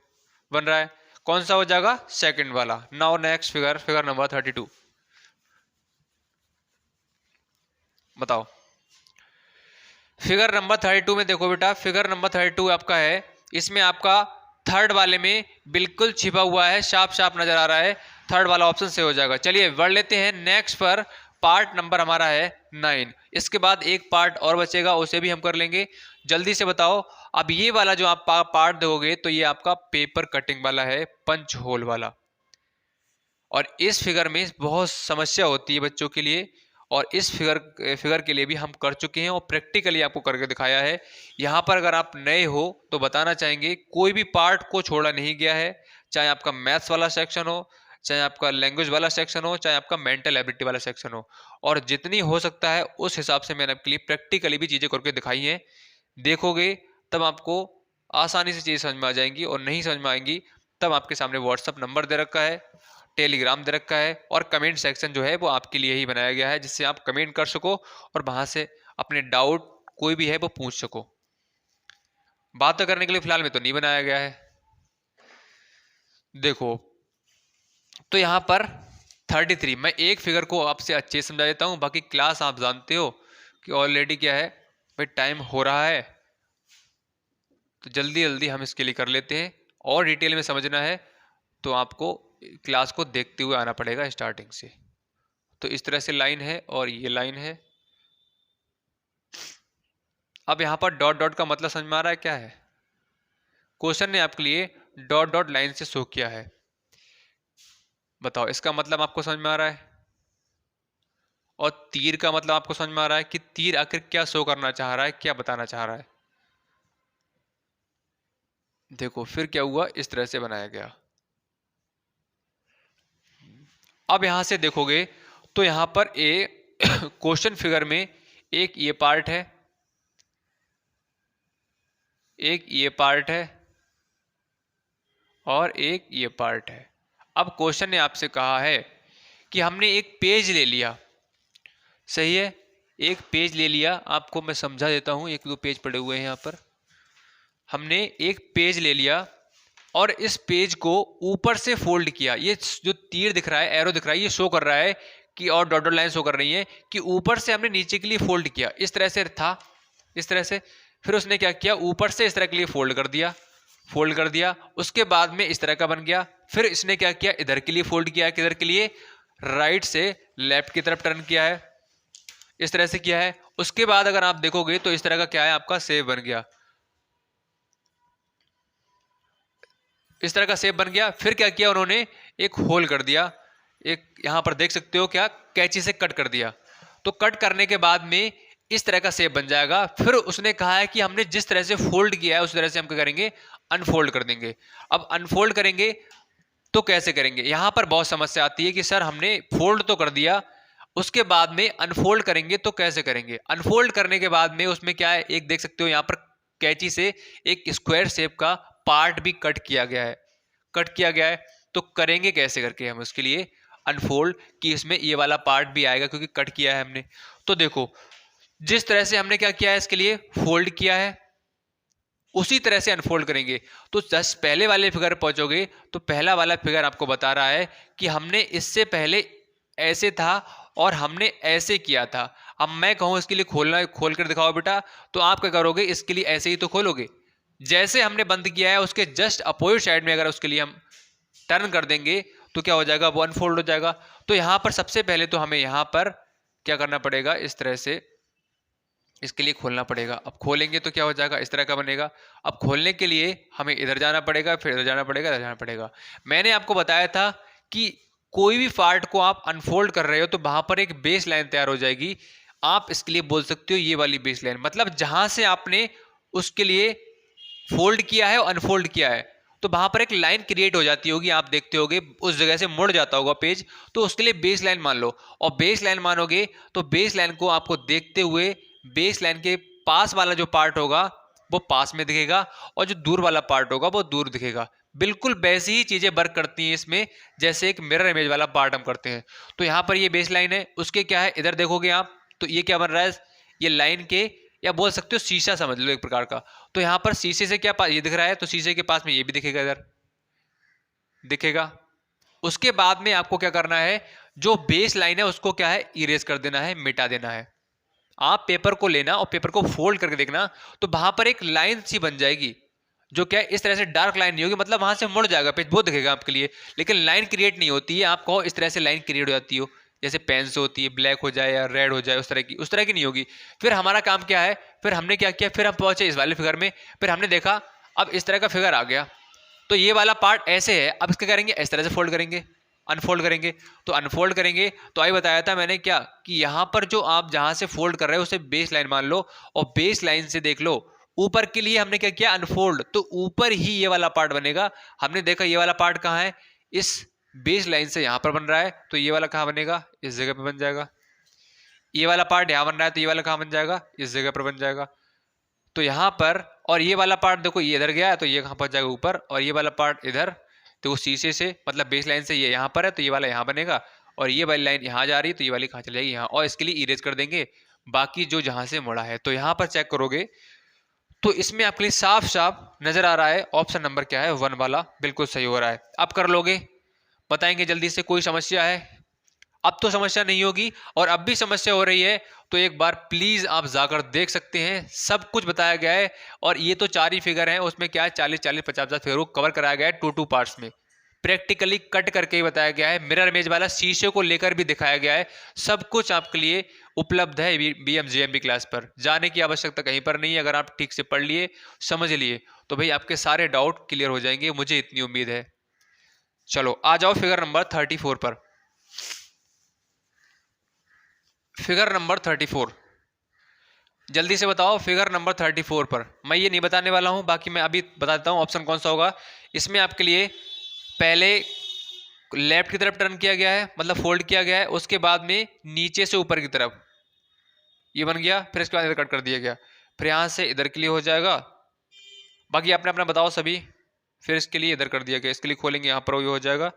बन रहा है। कौन सा हो जाएगा? सेकंड वाला। Now next figure, figure number 32 बताओ। फिगर नंबर 32 में देखो बेटा, फिगर नंबर 32 आपका है, इसमें आपका थर्ड वाले में बिल्कुल छिपा हुआ है, साफ साफ नजर आ रहा है, थर्ड वाला ऑप्शन से हो जाएगा। चलिए बढ़ लेते हैं नेक्स्ट पर। पार्ट नंबर हमारा है 9। इसके बाद एक पार्ट और बचेगा, उसे भी हम कर लेंगे। जल्दी से बताओ। अब ये वाला जो आप पार्ट देखोगे तो ये आपका पेपर कटिंग वाला है, पंच होल वाला। और इस फिगर में बहुत समस्या होती है बच्चों के लिए, और इस फिगर के लिए भी हम कर चुके हैं और प्रैक्टिकली आपको करके दिखाया है। यहाँ पर अगर आप नए हो तो बताना चाहेंगे, कोई भी पार्ट को छोड़ा नहीं गया है, चाहे आपका मैथ्स वाला सेक्शन हो, चाहे आपका लैंग्वेज वाला सेक्शन हो, चाहे आपका मेंटल एबिलिटी वाला सेक्शन हो, और जितनी हो सकता है उस हिसाब से मैंने आपके लिए प्रैक्टिकली भी चीज़ें करके दिखाई हैं। देखोगे तब आपको आसानी से चीज़ समझ में आ जाएंगी, और नहीं समझ में आएंगी तब आपके सामने व्हाट्सअप नंबर दे रखा है, टेलीग्राम दे रखा है, और कमेंट सेक्शन जो है वो आपके लिए ही बनाया गया है, जिससे आप कमेंट कर सको और वहां से अपने डाउट कोई भी है वो पूछ सको। बात करने के लिए फिलहाल में तो नहीं बनाया गया है। देखो तो यहाँ पर 33, मैं एक फिगर को आपसे अच्छे से समझा देता हूँ, बाकी क्लास आप जानते हो कि ऑलरेडी क्या है भाई, टाइम हो रहा है, तो जल्दी जल्दी हम इसके लिए कर लेते हैं। और डिटेल में समझना है तो आपको क्लास को देखते हुए आना पड़ेगा स्टार्टिंग से। तो इस तरह से लाइन है और ये लाइन है। अब यहाँ पर डॉट डॉट का मतलब समझ में आ रहा है क्या है? क्वेश्चन ने आपके लिए डॉट डॉट लाइन से शो किया है। बताओ इसका मतलब आपको समझ में आ रहा है? और तीर का मतलब आपको समझ में आ रहा है कि तीर आखिर क्या शो करना चाह रहा है, क्या बताना चाह रहा है? देखो फिर क्या हुआ, इस तरह से बनाया गया। अब यहां से देखोगे तो यहां पर क्वेश्चन फिगर में एक ये पार्ट है, एक ये पार्ट है, और एक ये पार्ट है। अब क्वेश्चन ने आपसे कहा है कि हमने एक पेज ले लिया, सही है, एक पेज ले लिया। आपको मैं समझा देता हूं, एक दो पेज पड़े हुए हैं यहाँ पर। हमने एक पेज ले लिया और इस पेज को ऊपर से फोल्ड किया। ये जो तीर दिख रहा है, एरो दिख रहा है, ये शो कर रहा है कि, और डॉट डॉट लाइन शो कर रही है कि ऊपर से हमने नीचे के लिए फोल्ड किया। इस तरह से था, इस तरह से। फिर उसने क्या किया, ऊपर से इस तरह के लिए फोल्ड कर दिया, फोल्ड कर दिया। उसके बाद में इस तरह का बन गया। फिर इसने क्या किया, इधर के लिए फोल्ड किया, किधर के लिए, राइट से लेफ्ट की तरफ टर्न किया है, इस तरह से किया है। उसके बाद अगर आप देखोगे तो इस तरह का क्या है, आपका शेप बन गया, इस तरह का शेप बन गया। फिर क्या किया उन्होंने, एक होल कर दिया, एक यहां पर देख सकते हो क्या, कैंची से कट कर दिया। तो कट करने के बाद में इस तरह का शेप बन जाएगा। फिर उसने कहा है कि हमने जिस तरह से फोल्ड किया है उस तरह से हम क्या करेंगे, अनफोल्ड कर देंगे। अब अनफोल्ड करेंगे तो कैसे करेंगे, यहां पर बहुत समस्या आती है कि सर हमने फोल्ड तो कर दिया, उसके बाद में अनफोल्ड करेंगे तो कैसे करेंगे। अनफोल्ड करने के बाद में उसमें क्या है, एक देख सकते हो यहां पर कैंची से एक स्क्वायर शेप का पार्ट भी कट किया गया है, कट किया गया है। तो करेंगे कैसे करके हम उसके लिए अनफोल्ड, कि इसमें ये वाला पार्ट भी आएगा क्योंकि कट किया है हमने। तो देखो जिस तरह से हमने क्या किया है, इसके लिए फोल्ड किया है, उसी तरह से अनफोल्ड करेंगे। तो जस्ट पहले वाले फिगर पहुंचोगे तो पहला वाला फिगर आपको बता रहा है कि हमने इससे पहले ऐसे था और हमने ऐसे किया था। अब मैं कहूं इसके लिए खोलना, खोल कर दिखाओ बेटा, तो आप क्या करोगे, इसके लिए ऐसे ही तो खोलोगे। जैसे हमने बंद किया है उसके जस्ट अपोजिट साइड में अगर उसके लिए हम टर्न कर देंगे तो क्या हो जाएगा, वो अनफोल्ड हो जाएगा। तो यहां पर सबसे पहले तो हमें यहां पर क्या करना पड़ेगा, इस तरह से इसके लिए खोलना पड़ेगा। अब खोलेंगे तो क्या हो जाएगा, इस तरह का बनेगा। अब खोलने के लिए हमें इधर जाना पड़ेगा, फिर इधर जाना पड़ेगा, इधर जाना पड़ेगा। मैंने आपको बताया था कि कोई भी पार्ट को आप अनफोल्ड कर रहे हो तो वहां पर एक बेस लाइन तैयार हो जाएगी। आप इसके लिए बोल सकते हो ये वाली बेस लाइन, मतलब जहां से आपने उसके लिए फोल्ड किया है और अनफोल्ड किया है तो वहां पर एक लाइन क्रिएट हो जाती होगी, आप देखते होगे उस जगह से मुड़ जाता होगा पेज, तो उसके लिए बेस लाइन मान लो। और बेस लाइन मानोगे तो बेस लाइन को आपको देखते हुए बेस लाइन के पास वाला जो पार्ट होगा वो पास में दिखेगा और जो दूर वाला पार्ट होगा वो दूर दिखेगा। बिल्कुल वैसी ही चीजें वर्क करती हैं इसमें जैसे एक मिरर इमेज वाला पार्ट हम करते हैं। तो यहाँ पर ये बेस लाइन है, उसके क्या है इधर देखोगे आप तो ये क्या बन रहा है, ये लाइन के या बोल सकते हो शीशा समझ लो एक प्रकार का। तो यहाँ पर शीशे से क्या ये दिख रहा है, तो शीशे के पास में ये भी दिखेगा, इधर दिखेगा। उसके बाद में आपको क्या करना है, जो बेस लाइन है उसको क्या है इरेज कर देना है, मिटा देना है। आप पेपर को लेना और पेपर को फोल्ड करके देखना, तो वहां पर एक लाइन सी बन जाएगी जो क्या इस तरह से डार्क लाइन नहीं होगी, मतलब वहां से मुड़ जाएगा पेज, वो दिखेगा आपके लिए, लेकिन लाइन क्रिएट नहीं होती है। आप कहो इस तरह से लाइन क्रिएट हो जाती हो, जैसे पेन से होती है, ब्लैक हो जाए या रेड हो जाए, उस तरह की नहीं होगी। फिर हमारा काम क्या है, फिर हमने क्या किया, फिर हम पहुंचे इस वाले फिगर में, फिर हमने देखा अब इस तरह का फिगर आ गया, तो ये वाला पार्ट ऐसे है, अब इसका करेंगे इस तरह से फोल्ड करेंगे, अनफोल्ड करेंगे। तो अनफोल्ड करेंगे तो आई बताया था मैंने क्या कि यहां पर जो आप जहां से फोल्ड कर रहे हो उसे बेस लाइन मान लो, और बेस लाइन से देख लो ऊपर के लिए हमने क्या किया अनफोल्ड, तो ऊपर ही ये वाला पार्ट बनेगा। हमने देखा ये वाला पार्ट कहाँ है, इस बेस लाइन से यहां पर बन रहा है, तो ये वाला कहाँ बनेगा, इस जगह पे बन जाएगा। ये वाला पार्ट यहां बन रहा है, तो ये वाला कहाँ बन जाएगा, इस जगह पर बन जाएगा। तो यहां पर, और ये वाला पार्ट देखो ये इधर गया है तो ये कहां पहुंच जाएगा ऊपर, और ये वाला पार्ट इधर, तो वो शीशे से मतलब बेस लाइन से ये यहां पर है तो ये वाला यहां बनेगा, और ये वाली लाइन यहां जा रही है तो ये वाली कहां चली जाएगी यहाँ, और इसके लिए इरेज कर देंगे बाकी जो जहां से मुड़ा है। तो यहां पर चेक करोगे तो इसमें आपके लिए साफ साफ नजर आ रहा है ऑप्शन नंबर क्या है, 1 वाला बिल्कुल सही हो रहा है। अब कर लोगे, बताएंगे जल्दी से, कोई समस्या है? अब तो समस्या नहीं होगी, और अब भी समस्या हो रही है तो एक बार प्लीज आप जाकर देख सकते हैं, सब कुछ बताया गया है। और ये तो 4 ही फिगर हैं, उसमें क्या है 40-40 50 फिगर को कवर कराया गया है 2 पार्ट्स में, प्रैक्टिकली कट करके ही बताया गया है, मिरर इमेज वाला शीशे को लेकर भी दिखाया गया है। सब कुछ आपके लिए उपलब्ध है BMJMB क्लास पर, जाने की आवश्यकता कहीं पर नहीं है। अगर आप ठीक से पढ़ लिए, समझ लिए, तो भाई आपके सारे डाउट क्लियर हो जाएंगे, मुझे इतनी उम्मीद है। चलो आ जाओ फिगर नंबर 34 पर। फिगर नंबर 34 जल्दी से बताओ, फिगर नंबर 34 पर मैं ये नहीं बताने वाला हूं, बाकी मैं अभी बता देता हूं ऑप्शन कौन सा होगा। इसमें आपके लिए पहले लेफ्ट की तरफ टर्न किया गया है, मतलब फोल्ड किया गया है, उसके बाद में नीचे से ऊपर की तरफ ये बन गया, फिर इसके बाद इधर कट कर दिया गया, फिर यहां से इधर के लिए हो जाएगा। बाकी आपने अपना बताओ सभी। फिर इसके लिए इधर कर दिया गया, इसके लिए खोलेंगे यहाँ पर ये हो जाएगा,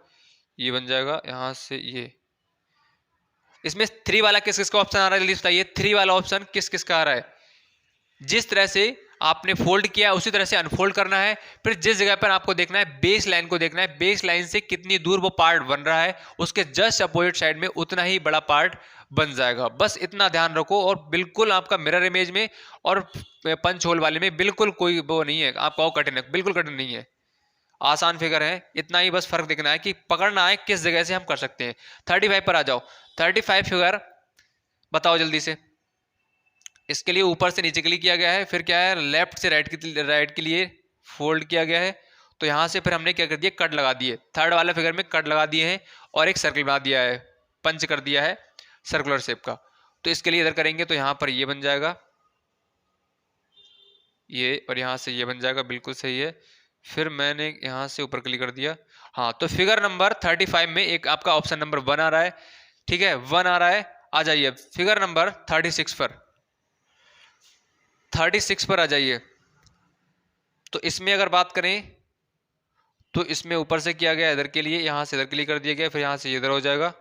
ये बन जाएगा यहाँ से ये। इसमें 3 वाला किस किस का ऑप्शन आ रहा है जल्दी बताइए, 3 वाला ऑप्शन किस किस का आ रहा है? जिस तरह से आपने फोल्ड किया उसी तरह से अनफोल्ड करना है। फिर जिस जगह पर आपको देखना है बेस लाइन को देखना है, बेस लाइन से कितनी दूर वो पार्ट बन रहा है, उसके जस्ट अपोजिट साइड में उतना ही बड़ा पार्ट बन जाएगा। बस इतना ध्यान रखो, और बिल्कुल आपका मिरर इमेज में और पंच होल वाले में बिल्कुल कोई वो नहीं है, आप कहो कठिन है, बिल्कुल कठिन नहीं है, आसान फिगर है। इतना ही बस फर्क देखना है कि पकड़ना है किस जगह से हम कर सकते हैं। 35 पर आ जाओ, 35 फिगर बताओ जल्दी से। इसके लिए ऊपर से नीचे के लिए किया गया है, फिर क्या है लेफ्ट से राइट के लिए फोल्ड किया गया है। तो यहां से फिर हमने क्या कर दिया, कट लगा दिए, थर्ड वाले फिगर में कट लगा दिए हैं, और एक सर्कल बना दिया है, पंच कर दिया है सर्कुलर शेप का। तो इसके लिए इधर करेंगे तो यहां पर ये बन जाएगा ये, और यहां से ये बन जाएगा, बिल्कुल सही है। फिर मैंने यहां से ऊपर क्लिक कर दिया। हाँ, तो फिगर नंबर 35 में एक आपका ऑप्शन नंबर 1 आ रहा है, ठीक है 1 आ रहा है। आ जाइए फिगर नंबर 36 पर, 36 पर आ जाइए। तो इसमें अगर बात करें तो इसमें ऊपर से किया गया इधर के लिए, यहां से इधर के लिए कर दिया गया, फिर यहां से इधर हो जाएगा।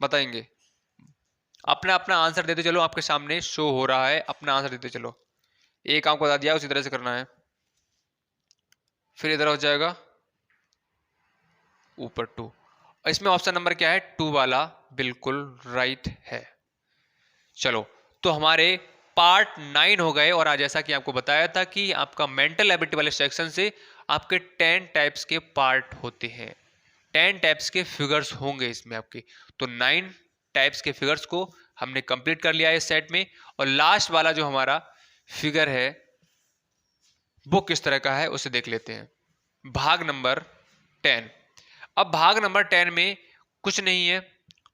बताएंगे अपना अपना आंसर देते चलो, आपके सामने शो हो रहा है, अपना आंसर देते चलो। एक आपको बता दिया उसी तरह से करना है। फिर इधर हो जाएगा ऊपर 2। इसमें ऑप्शन नंबर क्या है, 2 वाला बिल्कुल राइट है। चलो तो हमारे पार्ट 9 हो गए, और आज जैसा कि आपको बताया था कि आपका मेंटल एबिलिटी वाले सेक्शन से आपके 10 टाइप्स के पार्ट होते हैं, 10 टाइप्स के फिगर्स होंगे इसमें आपके। तो 9 टाइप्स के फिगर्स को हमने कंप्लीट कर लिया है इस सेट में। और लास्ट वाला जो हमारा फिगर है वो किस तरह का है उसे देख लेते हैं। भाग नंबर 10। अब भाग नंबर 10 में कुछ नहीं है,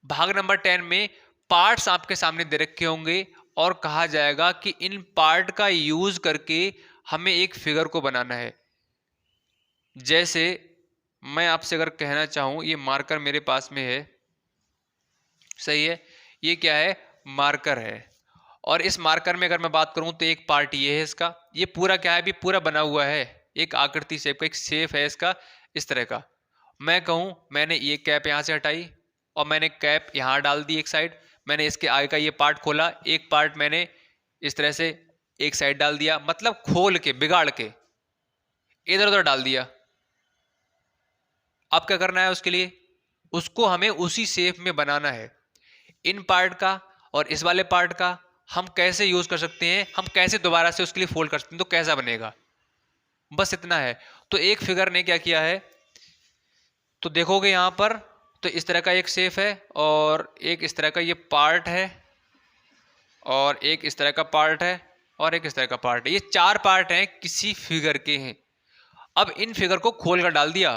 भाग नंबर 10 में पार्ट्स आपके सामने दे रखे होंगे, और कहा जाएगा कि इन पार्ट का यूज करके हमें एक फिगर को बनाना है। जैसे मैं आपसे अगर कहना चाहूं, ये मार्कर मेरे पास में है, सही है, ये क्या है मार्कर है, और इस मार्कर में अगर मैं बात करूं तो एक पार्ट ये है इसका, ये पूरा क्या है अभी पूरा बना हुआ है, एक आकृति शेप का एक शेप है इसका इस तरह का। मैं कहूँ मैंने ये कैप यहाँ से हटाई और मैंने कैप यहाँ डाल दी एक साइड, मैंने इसके आगे का ये पार्ट खोला, एक पार्ट मैंने इस तरह से एक साइड डाल दिया, मतलब खोल के बिगाड़ के इधर उधर डाल दिया। अब क्या करना है उसके लिए, उसको हमें उसी शेप में बनाना है। इन पार्ट का और इस वाले पार्ट का हम कैसे यूज कर सकते हैं, हम कैसे दोबारा से उसके लिए फोल्ड कर सकते हैं, तो कैसा बनेगा, बस इतना है। तो एक फिगर ने क्या किया है, तो देखोगे यहां पर तो इस तरह का एक शेप है और एक इस तरह का ये पार्ट है और एक इस तरह का पार्ट है और एक इस तरह का पार्ट है। ये चार पार्ट हैं किसी फिगर के हैं। अब इन फिगर को खोल कर डाल दिया,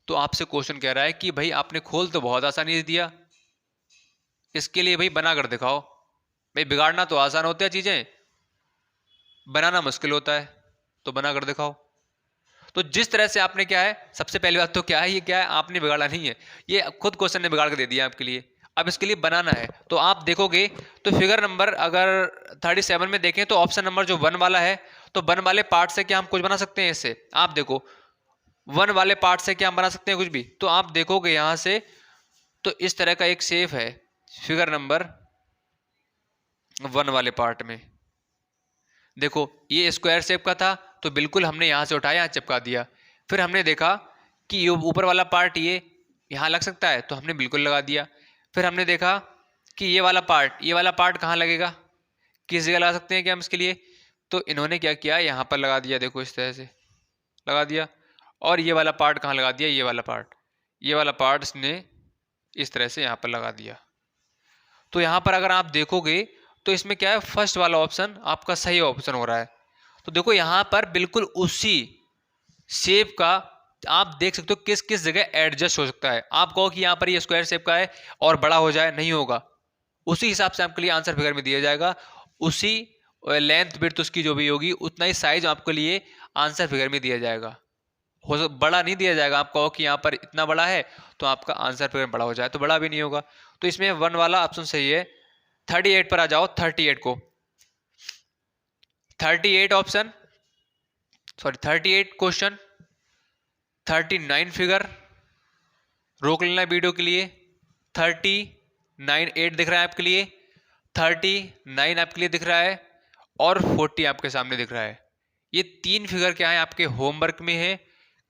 तो आपसे क्वेश्चन कह रहा है कि भाई आपने खोल तो बहुत आसानी से दिया, इसके लिए भाई बना कर दिखाओ। भाई बिगाड़ना तो आसान होता है चीजें, बनाना मुश्किल होता है, तो बना कर दिखाओ। तो जिस तरह से आपने क्या है, सबसे पहली बात तो क्या है, ये क्या है, आपने बिगाड़ा नहीं है, ये खुद क्वेश्चन ने बिगाड़ के दे दिया आपके लिए। अब इसके लिए बनाना है, तो आप देखोगे तो फिगर नंबर अगर 37 में देखें तो ऑप्शन नंबर जो 1 वाला है, तो 1 वाले पार्ट से क्या हम कुछ बना सकते हैं इससे। आप देखो 1 वाले पार्ट से क्या हम बना सकते हैं कुछ भी, तो आप देखोगे यहां से तो इस तरह का एक शेप है फिगर नंबर 1 वाले पार्ट में। देखो ये स्क्वायर शेप का था, तो बिल्कुल हमने यहां से उठाया, यहां चिपका दिया। फिर हमने देखा कि ये ऊपर वाला पार्ट ये यहां लग सकता है, तो हमने बिल्कुल लगा दिया। फिर हमने देखा कि ये वाला पार्ट कहाँ लगेगा, किस जगह लगा सकते हैं क्या हम इसके लिए, तो इन्होंने क्या किया, यहाँ पर लगा दिया, देखो इस तरह से लगा दिया। और ये वाला पार्ट कहाँ लगा दिया, ये वाला पार्ट इसने इस तरह से यहाँ पर लगा दिया। तो यहाँ पर अगर आप देखोगे तो इसमें क्या है, फर्स्ट वाला ऑप्शन आपका सही ऑप्शन हो रहा है। तो देखो यहाँ पर बिल्कुल उसी शेप का आप देख सकते हो किस किस जगह एडजस्ट हो सकता है। आप कहो कि यहाँ पर ये स्क्वायर शेप का है और बड़ा हो जाए, नहीं होगा, उसी हिसाब से आपके लिए आंसर फिगर में दिया जाएगा, उसी लेंथ विड्थ उसकी जो भी होगी उतना ही साइज आपके लिए आंसर फिगर में दिया जाएगा। हो बड़ा नहीं दिया जाएगा, आप कहो कि यहाँ पर इतना बड़ा है तो आपका आंसर फिगर बड़ा हो जाए, तो बड़ा भी नहीं होगा। तो इसमें 1 वाला ऑप्शन सही है। 38 पर आ जाओ, 38 को 38 ऑप्शन सॉरी 38 क्वेश्चन 39 फिगर रोक लेना वीडियो के लिए। 39 8 दिख रहा है आपके लिए, 39 आपके लिए दिख रहा है और 40 आपके सामने दिख रहा है। ये 3 फिगर क्या है आपके होमवर्क में है,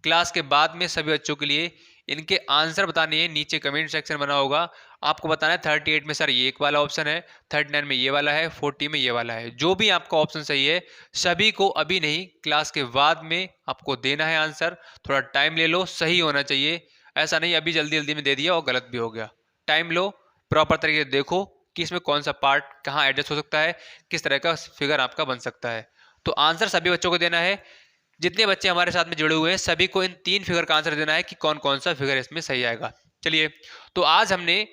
क्लास के बाद में सभी बच्चों के लिए इनके आंसर बताने हैं। नीचे कमेंट सेक्शन बना होगा, आपको बताना है 38 में सर ये एक वाला ऑप्शन है, 39 में ये वाला है, 40 में ये वाला है। जो भी आपका ऑप्शन सही है सभी को अभी नहीं, क्लास के बाद में आपको देना है आंसर। थोड़ा टाइम ले लो, सही होना चाहिए, ऐसा नहीं अभी जल्दी जल्दी में दे दिया और गलत भी हो गया। टाइम लो, प्रॉपर तरीके से देखो कि इसमें कौन सा पार्ट कहाँ एडजस्ट हो सकता है, किस तरह का फिगर आपका बन सकता है। तो आंसर सभी बच्चों को देना है, जितने बच्चे हमारे साथ में जुड़े हुए हैं सभी को इन 3 फिगर का आंसर देना है कि कौन कौन सा फिगर इसमें सही आएगा। चलिए, तो आज हमने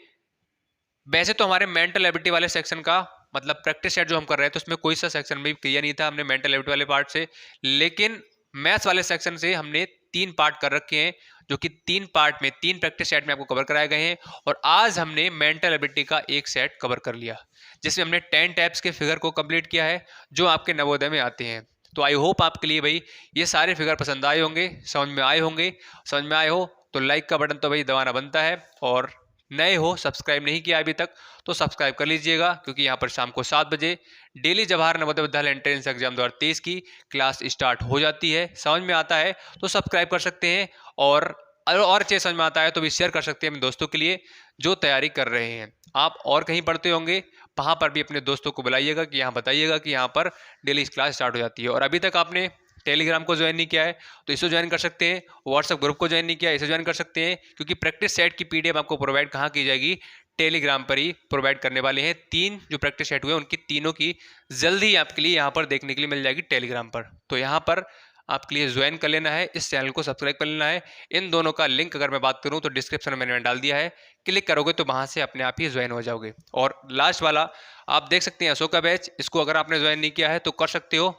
वैसे तो हमारे मेंटल एबिलिटी वाले सेक्शन का मतलब प्रैक्टिस सेट जो हम कर रहे हैं तो उसमें कोई सा सेक्शन भी क्लियर नहीं था हमने मेंटल एबिलिटी वाले पार्ट से, लेकिन मैथ्स वाले सेक्शन से हमने 3 पार्ट कर रखे हैं, जो कि 3 पार्ट में 3 प्रैक्टिस सेट में आपको कवर कराए गए हैं। और आज हमने मेंटल एबिलिटी का एक सेट कवर कर लिया, जिसमें हमने 10 टाइप्स के फिगर को कंप्लीट किया है जो आपके नवोदय में आते हैं। तो आई होप आपके लिए भाई ये सारे फिगर पसंद आए होंगे, समझ में आए होंगे। समझ में आए हो तो लाइक का बटन तो भाई दबाना बनता है, और नए हो सब्सक्राइब नहीं किया अभी तक तो सब्सक्राइब कर लीजिएगा, क्योंकि यहाँ पर शाम को 7 बजे daily Jawahar Navodaya Vidyalaya entrance exam 2023 की क्लास स्टार्ट हो जाती है। समझ में आता है तो सब्सक्राइब कर सकते हैं, और अच्छे समझ में आता है तो भी शेयर कर सकते हैं अपने दोस्तों के लिए जो तैयारी कर रहे हैं। आप और कहीं पढ़ते होंगे वहाँ पर भी अपने दोस्तों को बुलाइएगा कि यहाँ बताइएगा कि यहाँ पर डेली क्लास स्टार्ट हो जाती है। और अभी तक आपने टेलीग्राम को ज्वाइन नहीं किया है तो इसे ज्वाइन कर सकते हैं, व्हाट्सएप ग्रुप को ज्वाइन नहीं किया इसे ज्वाइन कर सकते हैं, क्योंकि प्रैक्टिस सेट की पीडीएफ आपको प्रोवाइड कहाँ की जाएगी, टेलीग्राम पर ही प्रोवाइड करने वाले हैं। 3 जो प्रैक्टिस सेट हुए उनकी तीनों की जल्दी आपके लिए यहाँ पर देखने के लिए मिल जाएगी टेलीग्राम पर। तो यहाँ पर आपके लिए ज्वाइन कर लेना है, इस चैनल को सब्सक्राइब कर लेना है। इन दोनों का लिंक अगर मैं बात करूं तो डिस्क्रिप्शन में मैंने डाल दिया है, क्लिक करोगे तो वहां से अपने आप ही ज्वाइन हो जाओगे। और लास्ट वाला आप देख सकते हैं अशोका बैच, इसको अगर आपने ज्वाइन नहीं किया है तो कर सकते हो।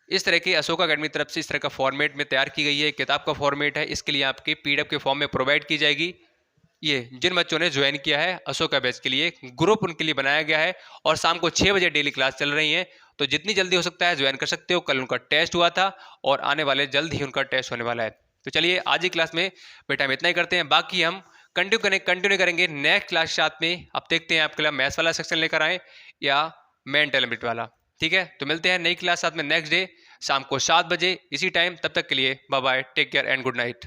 इस तरह की अशोका अकेडमी तरफ से इस तरह का फॉर्मेट में तैयार की गई है, किताब का फॉर्मेट है, इसके लिए आपके पीडीएफ के फॉर्म में प्रोवाइड की जाएगी। ये जिन बच्चों ने ज्वाइन किया है अशोका बैच के लिए, ग्रुप उनके लिए बनाया गया है और शाम को 6 बजे डेली क्लास चल रही है। तो जितनी जल्दी हो सकता है ज्वाइन कर सकते हो। कल उनका टेस्ट हुआ था और आने वाले जल्द ही उनका टेस्ट होने वाला है। तो चलिए आज ही क्लास में बेटा हम इतना ही करते हैं, बाकी हम कंटिन्यू करेंगे नेक्स्ट क्लास के साथ में। अब देखते हैं आपके लिए मैथ्स वाला सेक्शन लेकर आए या मेंटल एबिलिटी वाला। ठीक है, तो मिलते हैं नई क्लास साथ में नेक्स्ट डे शाम को 7 बजे इसी टाइम। तब तक के लिए bye bye, take care and good night.